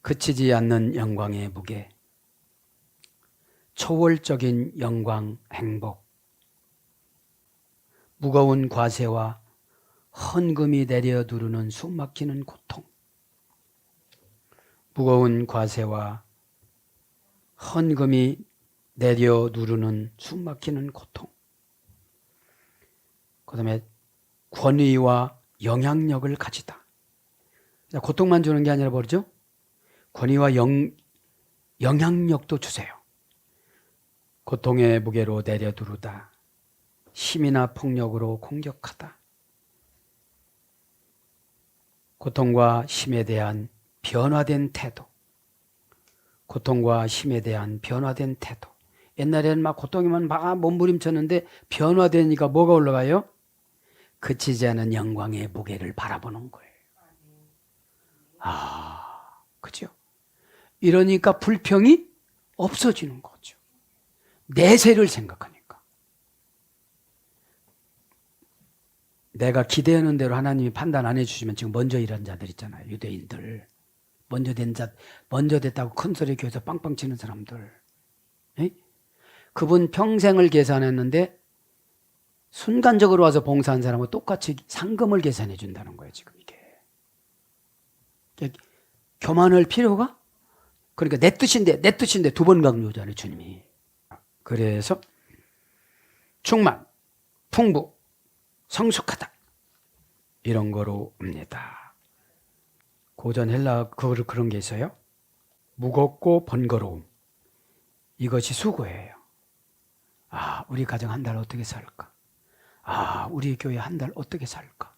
그치지 않는 영광의 무게, 초월적인 영광, 행복, 무거운 과세와 헌금이 내려 누르는 숨막히는 고통. 무거운 과세와 헌금이 내려 누르는 숨막히는 고통. 그 다음에 권위와 영향력을 가지다. 고통만 주는 게 아니라 뭐죠? 권위와 영향력도 주세요. 고통의 무게로 내려 누르다. 힘이나 폭력으로 공격하다. 고통과 힘에 대한 변화된 태도. 고통과 힘에 대한 변화된 태도. 옛날에는 막 고통이면 막 몸부림쳤는데 변화되니까 뭐가 올라가요? 그치지 않은 영광의 무게를 바라보는 거예요. 그죠? 이러니까 불평이 없어지는 거죠. 내세를 생각하니까. 내가 기대하는 대로 하나님이 판단 안 해주시면 지금 먼저 일한 자들 있잖아요. 유대인들. 먼저 됐다고 큰 소리 교회에서 빵빵 치는 사람들. 에? 그분 평생을 계산했는데 순간적으로 와서 봉사한 사람과 똑같이 상금을 계산해 준다는 거예요. 지금 이게. 교만할 필요가? 그러니까 내 뜻인데 두 번 강조하잖아요. 주님이. 그래서 충만, 풍부, 성숙하다. 이런 거로 옵니다. 고전 헬라 그런 게 있어요. 무겁고 번거로움. 이것이 수고예요. 우리 가정 한 달 어떻게 살까? 우리 교회 한 달 어떻게 살까?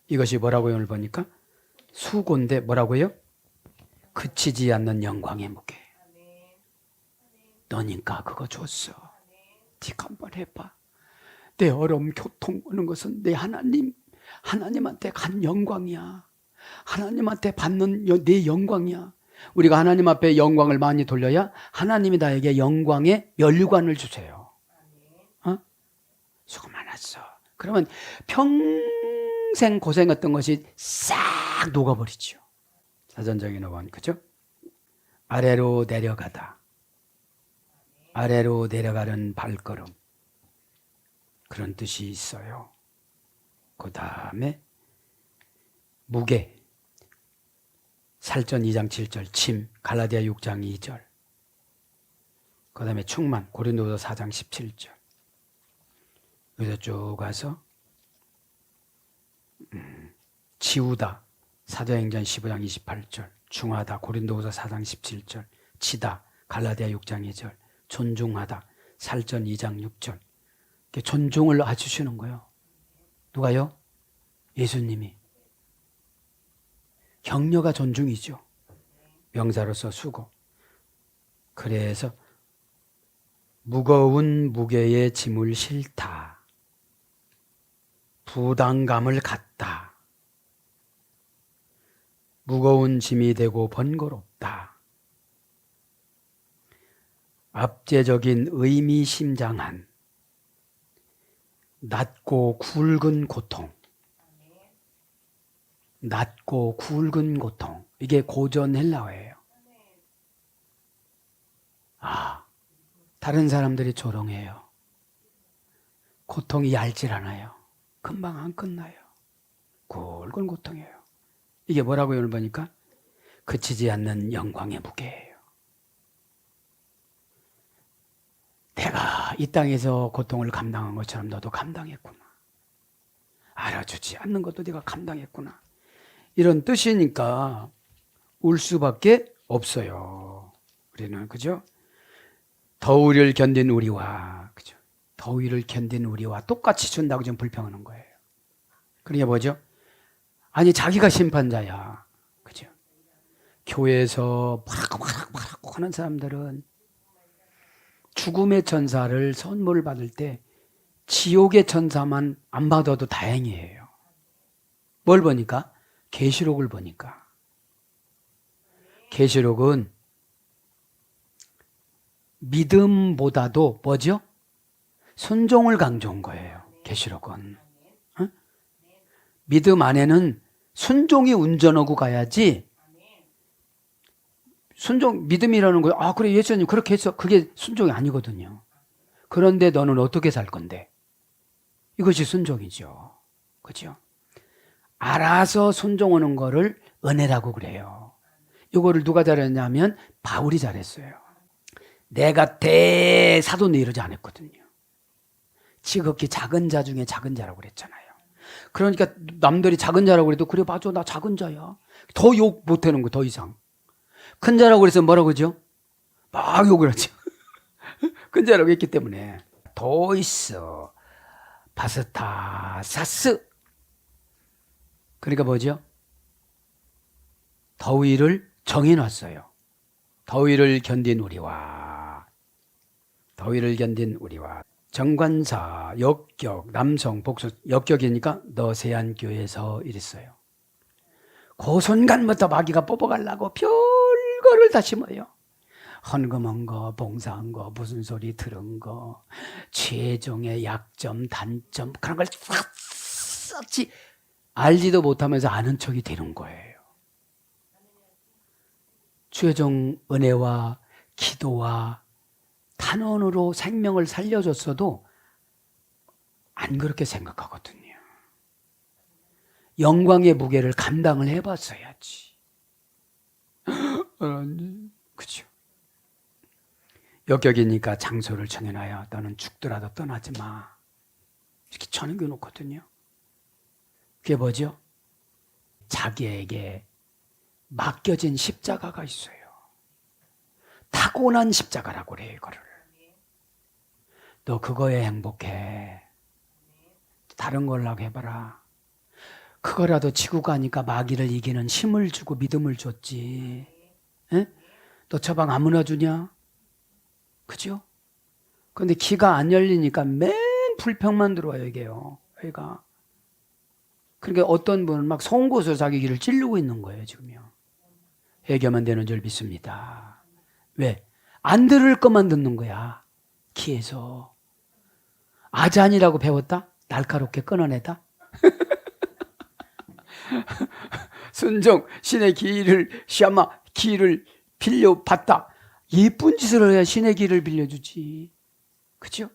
이것이 뭐라고요? 오늘 보니까 수고인데 뭐라고요? 그치지 않는 영광의 무게. 너니까 그거 줬어. 네가 한번 해봐. 내 어려움, 교통 오는 것은 내 하나님한테 간 영광이야. 하나님한테 받는 내 영광이야. 우리가 하나님 앞에 영광을 많이 돌려야 하나님이 나에게 영광의 멸관을 주세요. 수고 많았어. 그러면 평생 고생했던 것이 싹 녹아버리죠. 사전적인 어원, 그죠? 아래로 내려가다. 아래로 내려가는 발걸음. 그런 뜻이 있어요. 그 다음에 무게. 살전 2장 7절, 침, 갈라디아 6장 2절. 그 다음에 충만, 고린도서 4장 17절. 여기서 쭉 가서 치우다, 사도행전 15장 28절, 중하다, 고린도서 4장 17절, 치다, 갈라디아 6장 2절, 존중하다, 살전 2장 6절. 존중을 해주시는 거예요. 누가요? 예수님이. 격려가 존중이죠. 명사로서 수고. 그래서 무거운 무게의 짐을 싫다. 부담감을 갖다. 무거운 짐이 되고 번거롭다. 압제적인 의미심장한 낮고 굵은 고통. 낮고 굵은 고통. 이게 고전 헬라어예요. 다른 사람들이 조롱해요. 고통이 얇질 않아요. 금방 안 끝나요. 굵은 고통이에요. 이게 뭐라고요? 오늘 보니까 그치지 않는 영광의 무게예요. 내가 이 땅에서 고통을 감당한 것처럼 너도 감당했구나. 알아주지 않는 것도 네가 감당했구나. 이런 뜻이니까 울 수밖에 없어요. 우리는, 그죠? 더위를 견딘 우리와, 그죠? 더위를 견딘 우리와 똑같이 준다고 지금 불평하는 거예요. 그게 뭐죠? 아니, 자기가 심판자야. 그죠? 교회에서 뭐라고 하는 사람들은 죽음의 천사를 선물 받을 때 지옥의 천사만 안 받아도 다행이에요. 뭘 보니까? 계시록을 보니까. 계시록은 믿음보다도 뭐죠? 순종을 강조한 거예요. 계시록은. 믿음 안에는 순종이 운전하고 가야지. 믿음이라는 거예요. 그래, 예수님 그렇게 했어. 그게 순종이 아니거든요. 그런데 너는 어떻게 살 건데? 이것이 순종이죠. 그죠? 알아서 순종하는 거를 은혜라고 그래요. 이거를 누가 잘했냐면 바울이 잘했어요. 내가 대사도는 이러지 않았거든요. 지극히 작은 자 중에 작은 자라고 그랬잖아요. 그러니까 남들이 작은 자라고 그래도 그래 맞아 나 작은 자야. 더 욕 못하는 거 더 이상. 큰 자라고 그래서 뭐라고 그러죠? 막 욕을 하죠. 큰 자라고 했기 때문에. 도이스 바스타사스. 그러니까 뭐죠? 더위를 정해놨어요. 더위를 견딘 우리와 정관사, 역격, 남성, 복수. 역격이니까 너세안교에서 이랬어요. 그 순간부터 마귀가 뽑아가려고 별거를 다 심어요. 헌금한 거, 봉사한 거, 무슨 소리 들은 거, 최종의 약점, 단점 그런 걸 싹싹이 알지도 못하면서 아는 척이 되는 거예요. 최종 은혜와 기도와 탄원으로 생명을 살려줬어도 안 그렇게 생각하거든요. 영광의 무게를 감당을 해봤어야지. 그죠? 역격이니까 장소를 정해놔야 너는 죽더라도 떠나지 마. 이렇게 쳐내겨 놓거든요. 그게 뭐죠? 자기에게 맡겨진 십자가가 있어요. 타고난 십자가라고 그래요, 이거를. 너 그거에 행복해. 다른 걸로 해봐라. 그거라도 지고 가니까 마귀를 이기는 힘을 주고 믿음을 줬지. 에? 너 처방 아무나 주냐? 그죠? 근데 귀가 안 열리니까 맨 불평만 들어와요, 이게요. 얘가. 그러니까 어떤 분은 막 송곳으로 자기 귀를 찌르고 있는 거예요, 지금요. 해결만 되는 줄 믿습니다. 왜? 안 들을 것만 듣는 거야. 귀에서. 아잔이라고 배웠다? 날카롭게 끊어내다? 순종, 신의 귀를 빌려받다. 예쁜 짓을 해야 신의 귀를 빌려주지. 그죠?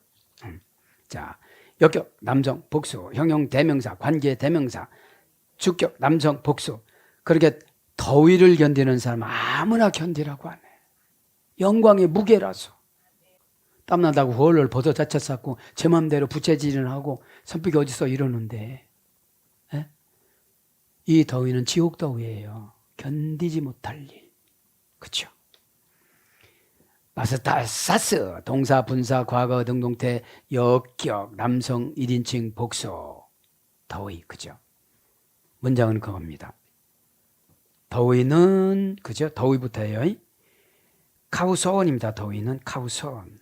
자, 역격, 남성, 복수, 형용, 대명사, 관계, 대명사, 주격, 남성, 복수. 그렇게 더위를 견디는 사람 아무나 견디라고 하네. 영광의 무게라서. 땀난다고 헐헐 벗어 자차 쌓고 제 맘대로 부채질을 하고 선풍기 어디서 이러는데 에? 이 더위는 지옥 더위예요. 견디지 못할 일. 그렇죠? 마스타사스 동사, 분사, 과거, 등동태, 역격, 남성, 1인칭, 복수, 더위. 그죠? 문장은 그겁니다. 더위는 그죠? 더위부터예요. 카우소원입니다. 더위는 카우소원.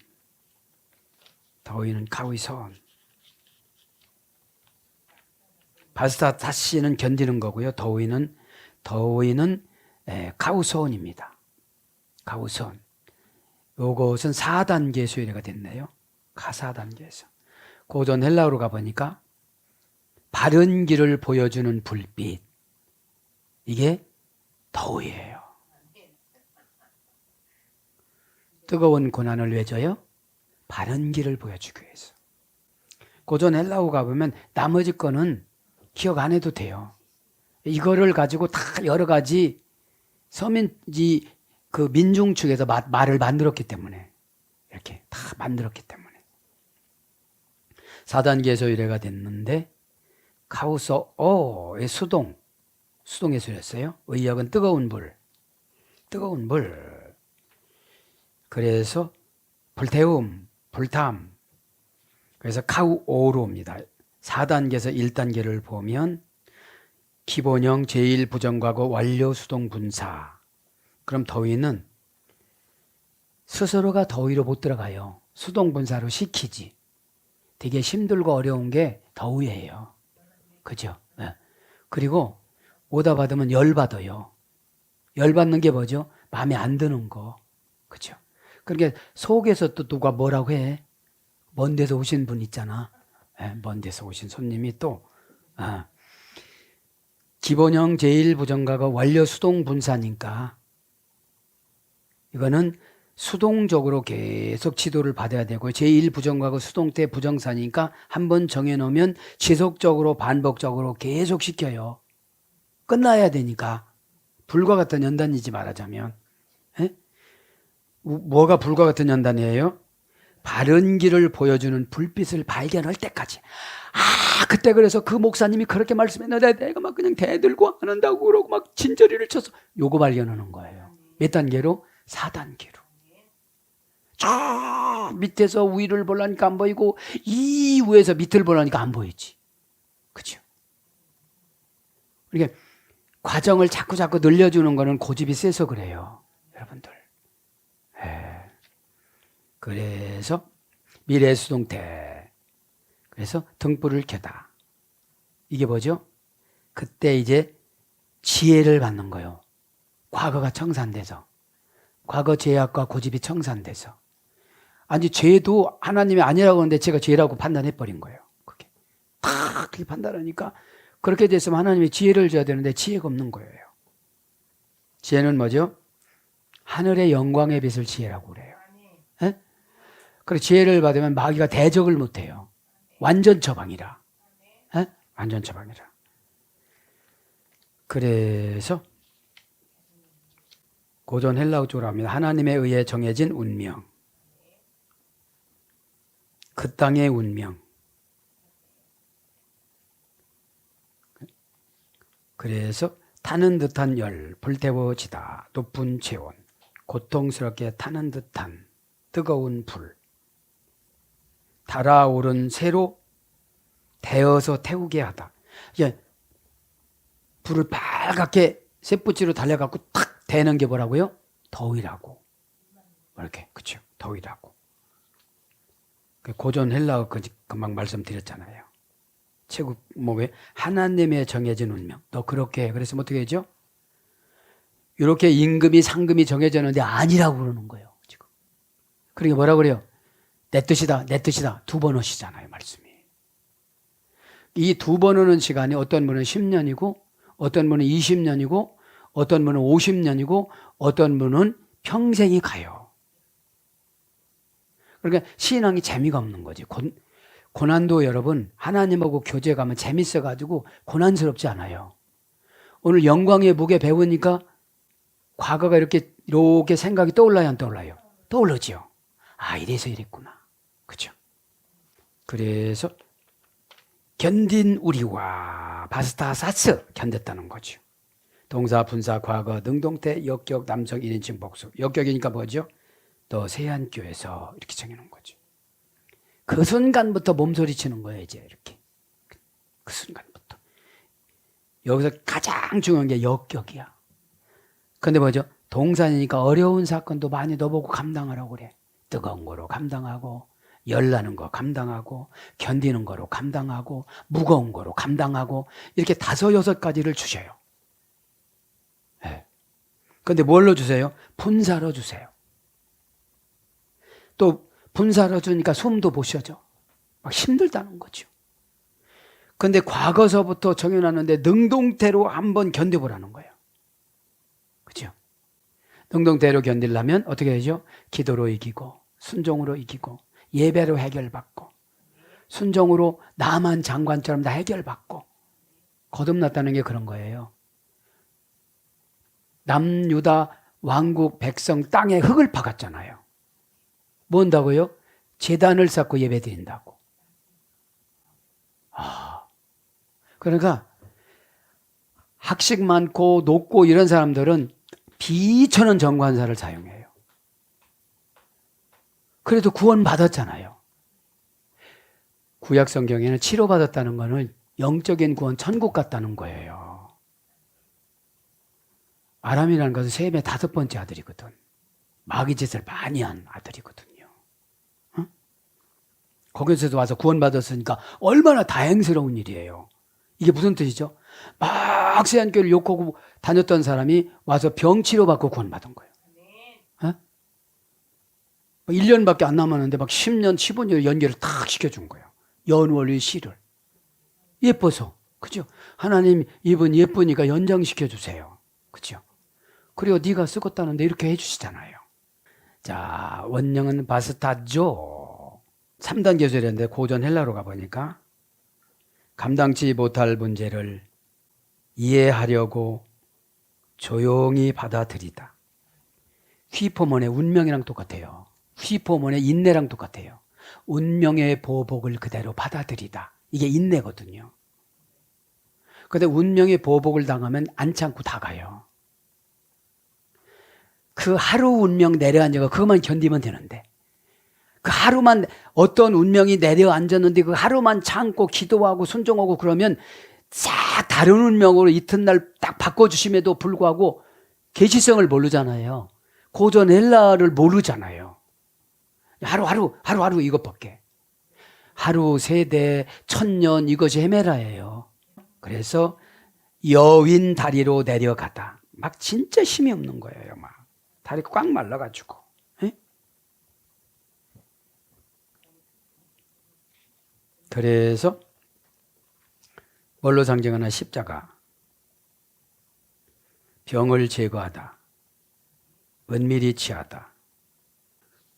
더위는 카우소원. 바스타사시는 견디는 거고요. 더위는 카우소원입니다. 카우소원. 요것은 4단계 수요례가 됐네요. 4단계에서. 고전 헬라어로 가보니까 바른 길을 보여주는 불빛. 이게 더위예요. 뜨거운 고난을 왜 줘요? 바른 길을 보여주기 위해서. 고전 헬라어 가보면 나머지 거는 기억 안 해도 돼요. 이거를 가지고 다 여러 가지 서민지 그 민중 측에서 말을 만들었기 때문에 이렇게 다 만들었기 때문에 4단계 소유례가 됐는데 카우소오의 수동의 소리였어요. 의역은 뜨거운 불. 그래서 불태움, 불탐. 그래서 카우오로입니다. 4단계에서 1단계를 보면 기본형, 제1부정과거, 완료, 수동, 분사. 그럼 더위는 스스로가 더위로 못 들어가요. 수동, 분사로 시키지. 되게 힘들고 어려운 게 더위예요. 그죠? 네. 그리고 오다 받으면 열받아요. 열받는 게 뭐죠? 마음에 안 드는 거. 그죠? 그러니까 속에서 또 누가 뭐라고 해? 먼 데서 오신 분 있잖아. 네, 먼 데서 오신 손님이 또 기본형, 제1부정과거, 완료, 수동, 분사니까 이거는 수동적으로 계속 지도를 받아야 되고 제1 부정과거 수동태 부정사니까 한번 정해놓으면 지속적으로 반복적으로 계속 시켜요. 끝나야 되니까. 불과 같은 연단이지 말하자면. 에? 뭐가 불과 같은 연단이에요? 바른 길을 보여주는 불빛을 발견할 때까지. 그때 그래서 그 목사님이 그렇게 말씀했는데 내가 막 그냥 대들고 안 한다고 그러고 막 진저리를 쳐서 요거 발견하는 거예요. 몇 단계로? 4단계로. 저 밑에서 위를 보려니까 안 보이고 이 위에서 밑을 보려니까 안 보이지. 그렇죠? 그러니까 과정을 자꾸 늘려주는 거는 고집이 세서 그래요. 여러분들. 그래서 미래 수동태. 그래서 등불을 켜다. 이게 뭐죠? 그때 이제 지혜를 받는 거예요. 과거가 청산돼서. 과거 죄악과 고집이 청산돼서. 아니 죄도 하나님이 아니라고 하는데 제가 죄라고 판단해버린 거예요. 그게 딱 그렇게 판단하니까 그렇게 됐으면 하나님이 지혜를 줘야 되는데 지혜가 없는 거예요. 지혜는 뭐죠? 하늘의 영광의 빛을 지혜라고 그래요. 예? 그래서 지혜를 받으면 마귀가 대적을 못해요. 완전 처방이라. 예? 완전 처방이라. 그래서 고전 헬라어 쪽으로 합니다. 하나님에 의해 정해진 운명. 그 땅의 운명. 그래서 타는 듯한 열, 불태워지다, 높은 체온, 고통스럽게 타는 듯한 뜨거운 불, 달아오른 새로 데어서 태우게 하다. 이제 불을 빨갛게 쇠붙이로 달려갖고 탁 대는 게 뭐라고요? 더위라고. 이렇게 그렇죠? 더위라고. 고전 헬라어 금방 말씀드렸잖아요. 최고 왜 하나님의 정해진 운명. 너 그렇게 해. 그래서 어떻게 하죠? 이렇게 임금이 상금이 정해졌는데 아니라고 그러는 거예요. 지금. 그러니까 뭐라 그래요? 내 뜻이다, 내 뜻이다. 2번 오시잖아요, 말씀이. 이 2번 오는 시간이 어떤 분은 10년이고, 어떤 분은 20년이고, 어떤 분은 50년이고, 어떤 분은 평생이 가요. 그러니까 신앙이 재미가 없는 거지. 고난도 여러분 하나님하고 교제 가면 재밌어가지고 고난스럽지 않아요. 오늘 영광의 무게 배우니까 과거가 이렇게 생각이 떠올라요, 안 떠올라요? 떠오르죠. 이래서 이랬구나. 그렇죠? 그래서 견딘 우리와 바스타사스 견뎠다는 거죠. 동사, 분사, 과거, 능동태, 역격, 남성, 1인칭, 복수. 역격이니까 뭐죠? 너 세안교에서 이렇게 정해놓은 거죠. 그 순간부터 몸소리 치는 거예요, 이제 이렇게. 그 순간부터. 여기서 가장 중요한 게 역격이야. 근데 뭐죠? 동산이니까 어려운 사건도 많이 너보고 감당하라고 그래. 뜨거운 거로 감당하고, 열나는 거 감당하고, 견디는 거로 감당하고, 무거운 거로 감당하고, 이렇게 5, 6가지를 주셔요. 네. 근데 뭘로 주세요? 분사로 주세요. 또 분사로 주니까 숨도 못 쉬어져. 막 힘들다는 거죠. 근데 과거서부터 정해놨는데 능동태로 한번 견뎌보라는 거예요. 그죠? 능동태로 견디려면 어떻게 되죠? 기도로 이기고, 순종으로 이기고, 예배로 해결받고, 순종으로 나만 장관처럼 다 해결받고, 거듭났다는 게 그런 거예요. 남유다 왕국 백성 땅에 흙을 파갔잖아요. 뭔다고요? 제단을 쌓고 예배드린다고. 그러니까 학식 많고 높고 이런 사람들은 비천한 정관사를 사용해요. 그래도 구원 받았잖아요. 구약 성경에는 치료받았다는 것은 영적인 구원, 천국 갔다는 거예요. 아람이라는 것은 셈의 5번째 아들이거든. 마귀 짓을 많이 한 아들이거든요. 거기서도 와서 구원받았으니까 얼마나 다행스러운 일이에요. 이게 무슨 뜻이죠? 막 세안교를 욕하고 다녔던 사람이 와서 병 치료받고 구원받은 거예요. 1년밖에 안 남았는데 막 10년, 15년 연결을 탁 시켜준 거예요. 연월의 시를. 예뻐서. 그죠? 하나님 이분 예쁘니까 연장시켜주세요. 그죠? 그리고 네가 쓰겄다는데 이렇게 해주시잖아요. 자, 자, 원령은 바스타죠. 3단 계절인데 고전 헬라로 가보니까 감당치 못할 문제를 이해하려고 조용히 받아들이다. 휘포몬의 운명이랑 똑같아요. 휘포몬의 인내랑 똑같아요. 운명의 보복을 그대로 받아들이다. 이게 인내거든요. 근데 운명의 보복을 당하면 안 참고 다 가요. 그 하루 운명 내려앉아가 그것만 견디면 되는데, 그 하루만 어떤 운명이 내려앉았는데 그 하루만 참고 기도하고 순종하고 그러면 싹 다른 운명으로 이튿날 딱 바꿔주심에도 불구하고 계시성을 모르잖아요. 고전 헬라를 모르잖아요. 하루 이것밖에. 하루, 세대, 천년 이것이 헤메라예요. 그래서 여윈 다리로 내려가다. 막 진짜 힘이 없는 거예요. 막 다리가 꽉 말라가지고. 에? 그래서 뭘로 상징하나 십자가. 병을 제거하다. 은밀히 취하다.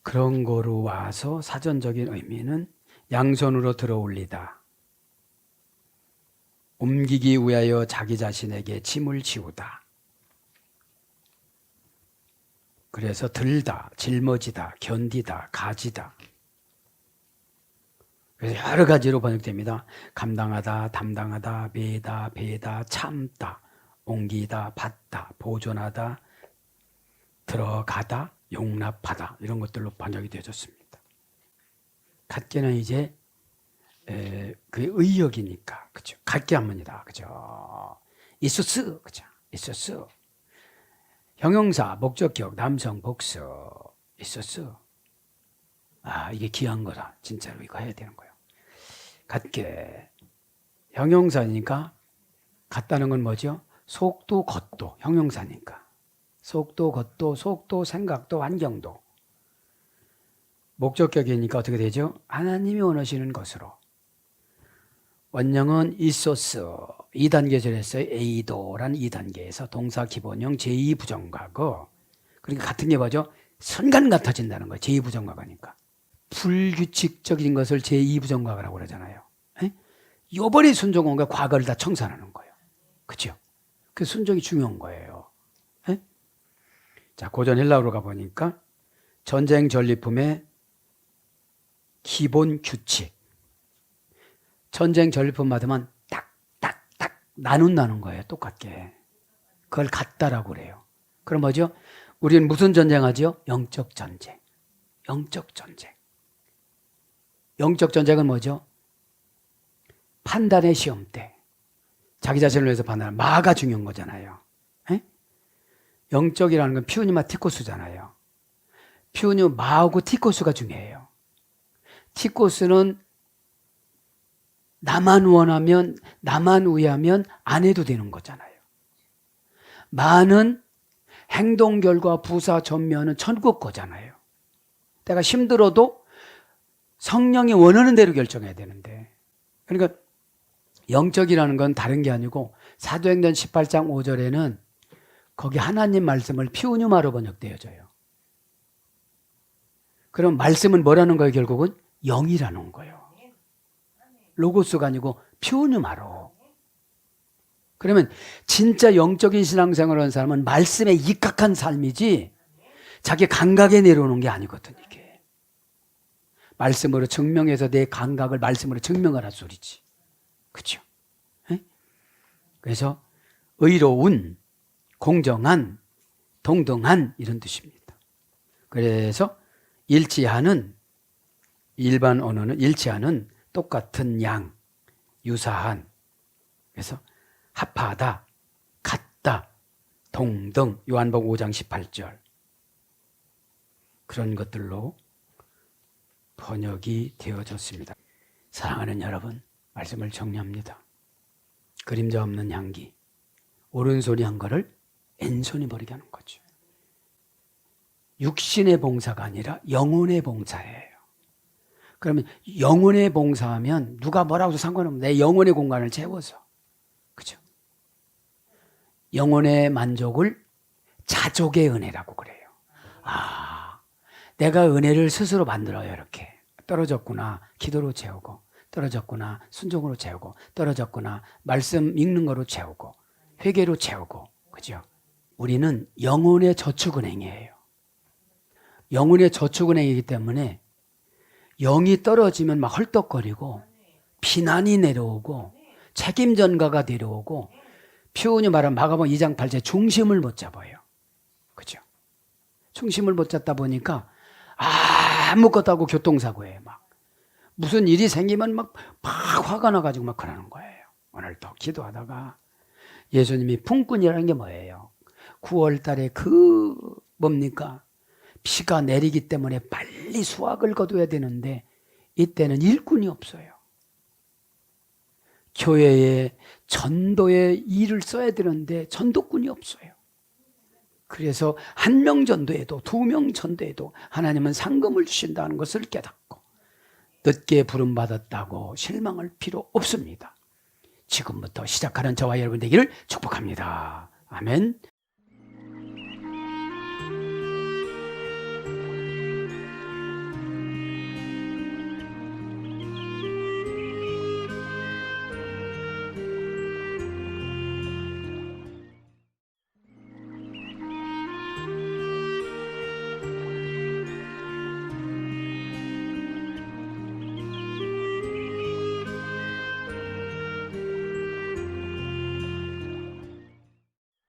그런 거로 와서 사전적인 의미는 양손으로 들어 올리다. 옮기기 위하여 자기 자신에게 짐을 지우다. 그래서 들다, 짊어지다, 견디다, 가지다. 그래서 여러 가지로 번역됩니다. 감당하다, 담당하다, 매다, 배다, 참다, 옮기다, 받다, 보존하다, 들어가다, 용납하다 이런 것들로 번역이 되어졌습니다. 갖게는 이제 그 의역이니까 그죠? 갖게 합니다. 그죠? 있었어, 그죠? 있었어. 형용사, 목적격, 남성, 복수 있었어. 아 이게 귀한 거다. 진짜로 이거 해야 되는 거예요. 갖게 형용사니까 같다는 건 뭐죠? 속도, 겉도 형용사니까. 속도, 겉도, 속도, 생각도, 환경도. 목적격이니까 어떻게 되죠? 하나님이 원하시는 것으로. 원형은 있었어. 2단계절 했어요. 에이도란 2단계에서 동사 기본형 제2부정과거. 그러니까 같은 게 뭐죠? 순간 같아진다는 거예요. 제2부정과거니까. 불규칙적인 것을 제2부정과거라고 그러잖아요. 요번에 순종한 거 과거를 다 청산하는 거예요. 그렇죠? 그 순종이 중요한 거예요. 자, 고전 헬라어로 가보니까 전쟁 전리품의 기본 규칙. 전쟁 전리품 받으면 딱 나눈다는 거예요. 똑같게. 그걸 같다라고 그래요. 그럼 뭐죠? 우리는 무슨 전쟁하죠? 영적 전쟁. 영적 전쟁. 영적 전쟁은 뭐죠? 판단의 시험 때. 자기 자신을 위해서 판단하는 마가 중요한 거잖아요. 영적이라는 건 피우니마 티코스잖아요. 피우니 마하고 티코스가 중요해요. 티코스는 나만 원하면, 나만 위하면 안 해도 되는 거잖아요. 마는 행동 결과 부사 전면은 천국 거잖아요. 내가 힘들어도 성령이 원하는 대로 결정해야 되는데. 그러니까 영적이라는 건 다른 게 아니고 사도행전 18장 5절에는 거기 하나님 말씀을 피우뉴마로 번역되어져요. 그럼 말씀은 뭐라는 거예요? 결국은 영이라는 거예요. 로고스가 아니고 피우뉴마로. 그러면 진짜 영적인 신앙생활을 하는 사람은 말씀에 입각한 삶이지 자기 감각에 내려오는 게 아니거든. 이게 말씀으로 증명해서 내 감각을 말씀으로 증명하라 소리지. 그렇죠? 그래서 의로운, 공정한, 동등한 이런 뜻입니다. 그래서 일치하는, 일반 언어는 일치하는, 똑같은 양, 유사한. 그래서 합하다, 같다, 동등. 요한복음 5장 18절. 그런 것들로 번역이 되어졌습니다. 사랑하는 여러분, 말씀을 정리합니다. 그림자 없는 향기. 오른손이 한 거를 왼손이 버리게 하는 거죠. 육신의 봉사가 아니라 영혼의 봉사예요. 그러면 영혼의 봉사하면 누가 뭐라고 해도 상관없는 내 영혼의 공간을 채워서. 그죠? 영혼의 만족을 자족의 은혜라고 그래요. 아, 내가 은혜를 스스로 만들어요. 이렇게 떨어졌구나 기도로 채우고, 떨어졌구나 순종으로 채우고, 떨어졌구나 말씀 읽는 거로 채우고, 회개로 채우고. 그죠? 우리는 영혼의 저축은행이에요. 영혼의 저축은행이기 때문에 영이 떨어지면 막 헐떡거리고 비난이 내려오고 책임 전가가 내려오고, 표현이 말하면 마가복음 2장 8절 중심을 못 잡아요. 그죠? 중심을 못 잡다 보니까 아무것도 하고 교통사고에 막 무슨 일이 생기면 막 화가 나가지고 막 그러는 거예요. 오늘도 기도하다가 예수님이 품꾼이라는 게 뭐예요? 9월 달에 뭡니까? 비가 내리기 때문에 빨리 수확을 거둬야 되는데 이때는 일꾼이 없어요. 교회에 전도에 일을 써야 되는데 전도꾼이 없어요. 그래서 1명 전도에도 2명 전도에도 하나님은 상금을 주신다는 것을 깨닫고 늦게 부름받았다고 실망할 필요 없습니다. 지금부터 시작하는 저와 여러분 되기를 축복합니다. 아멘.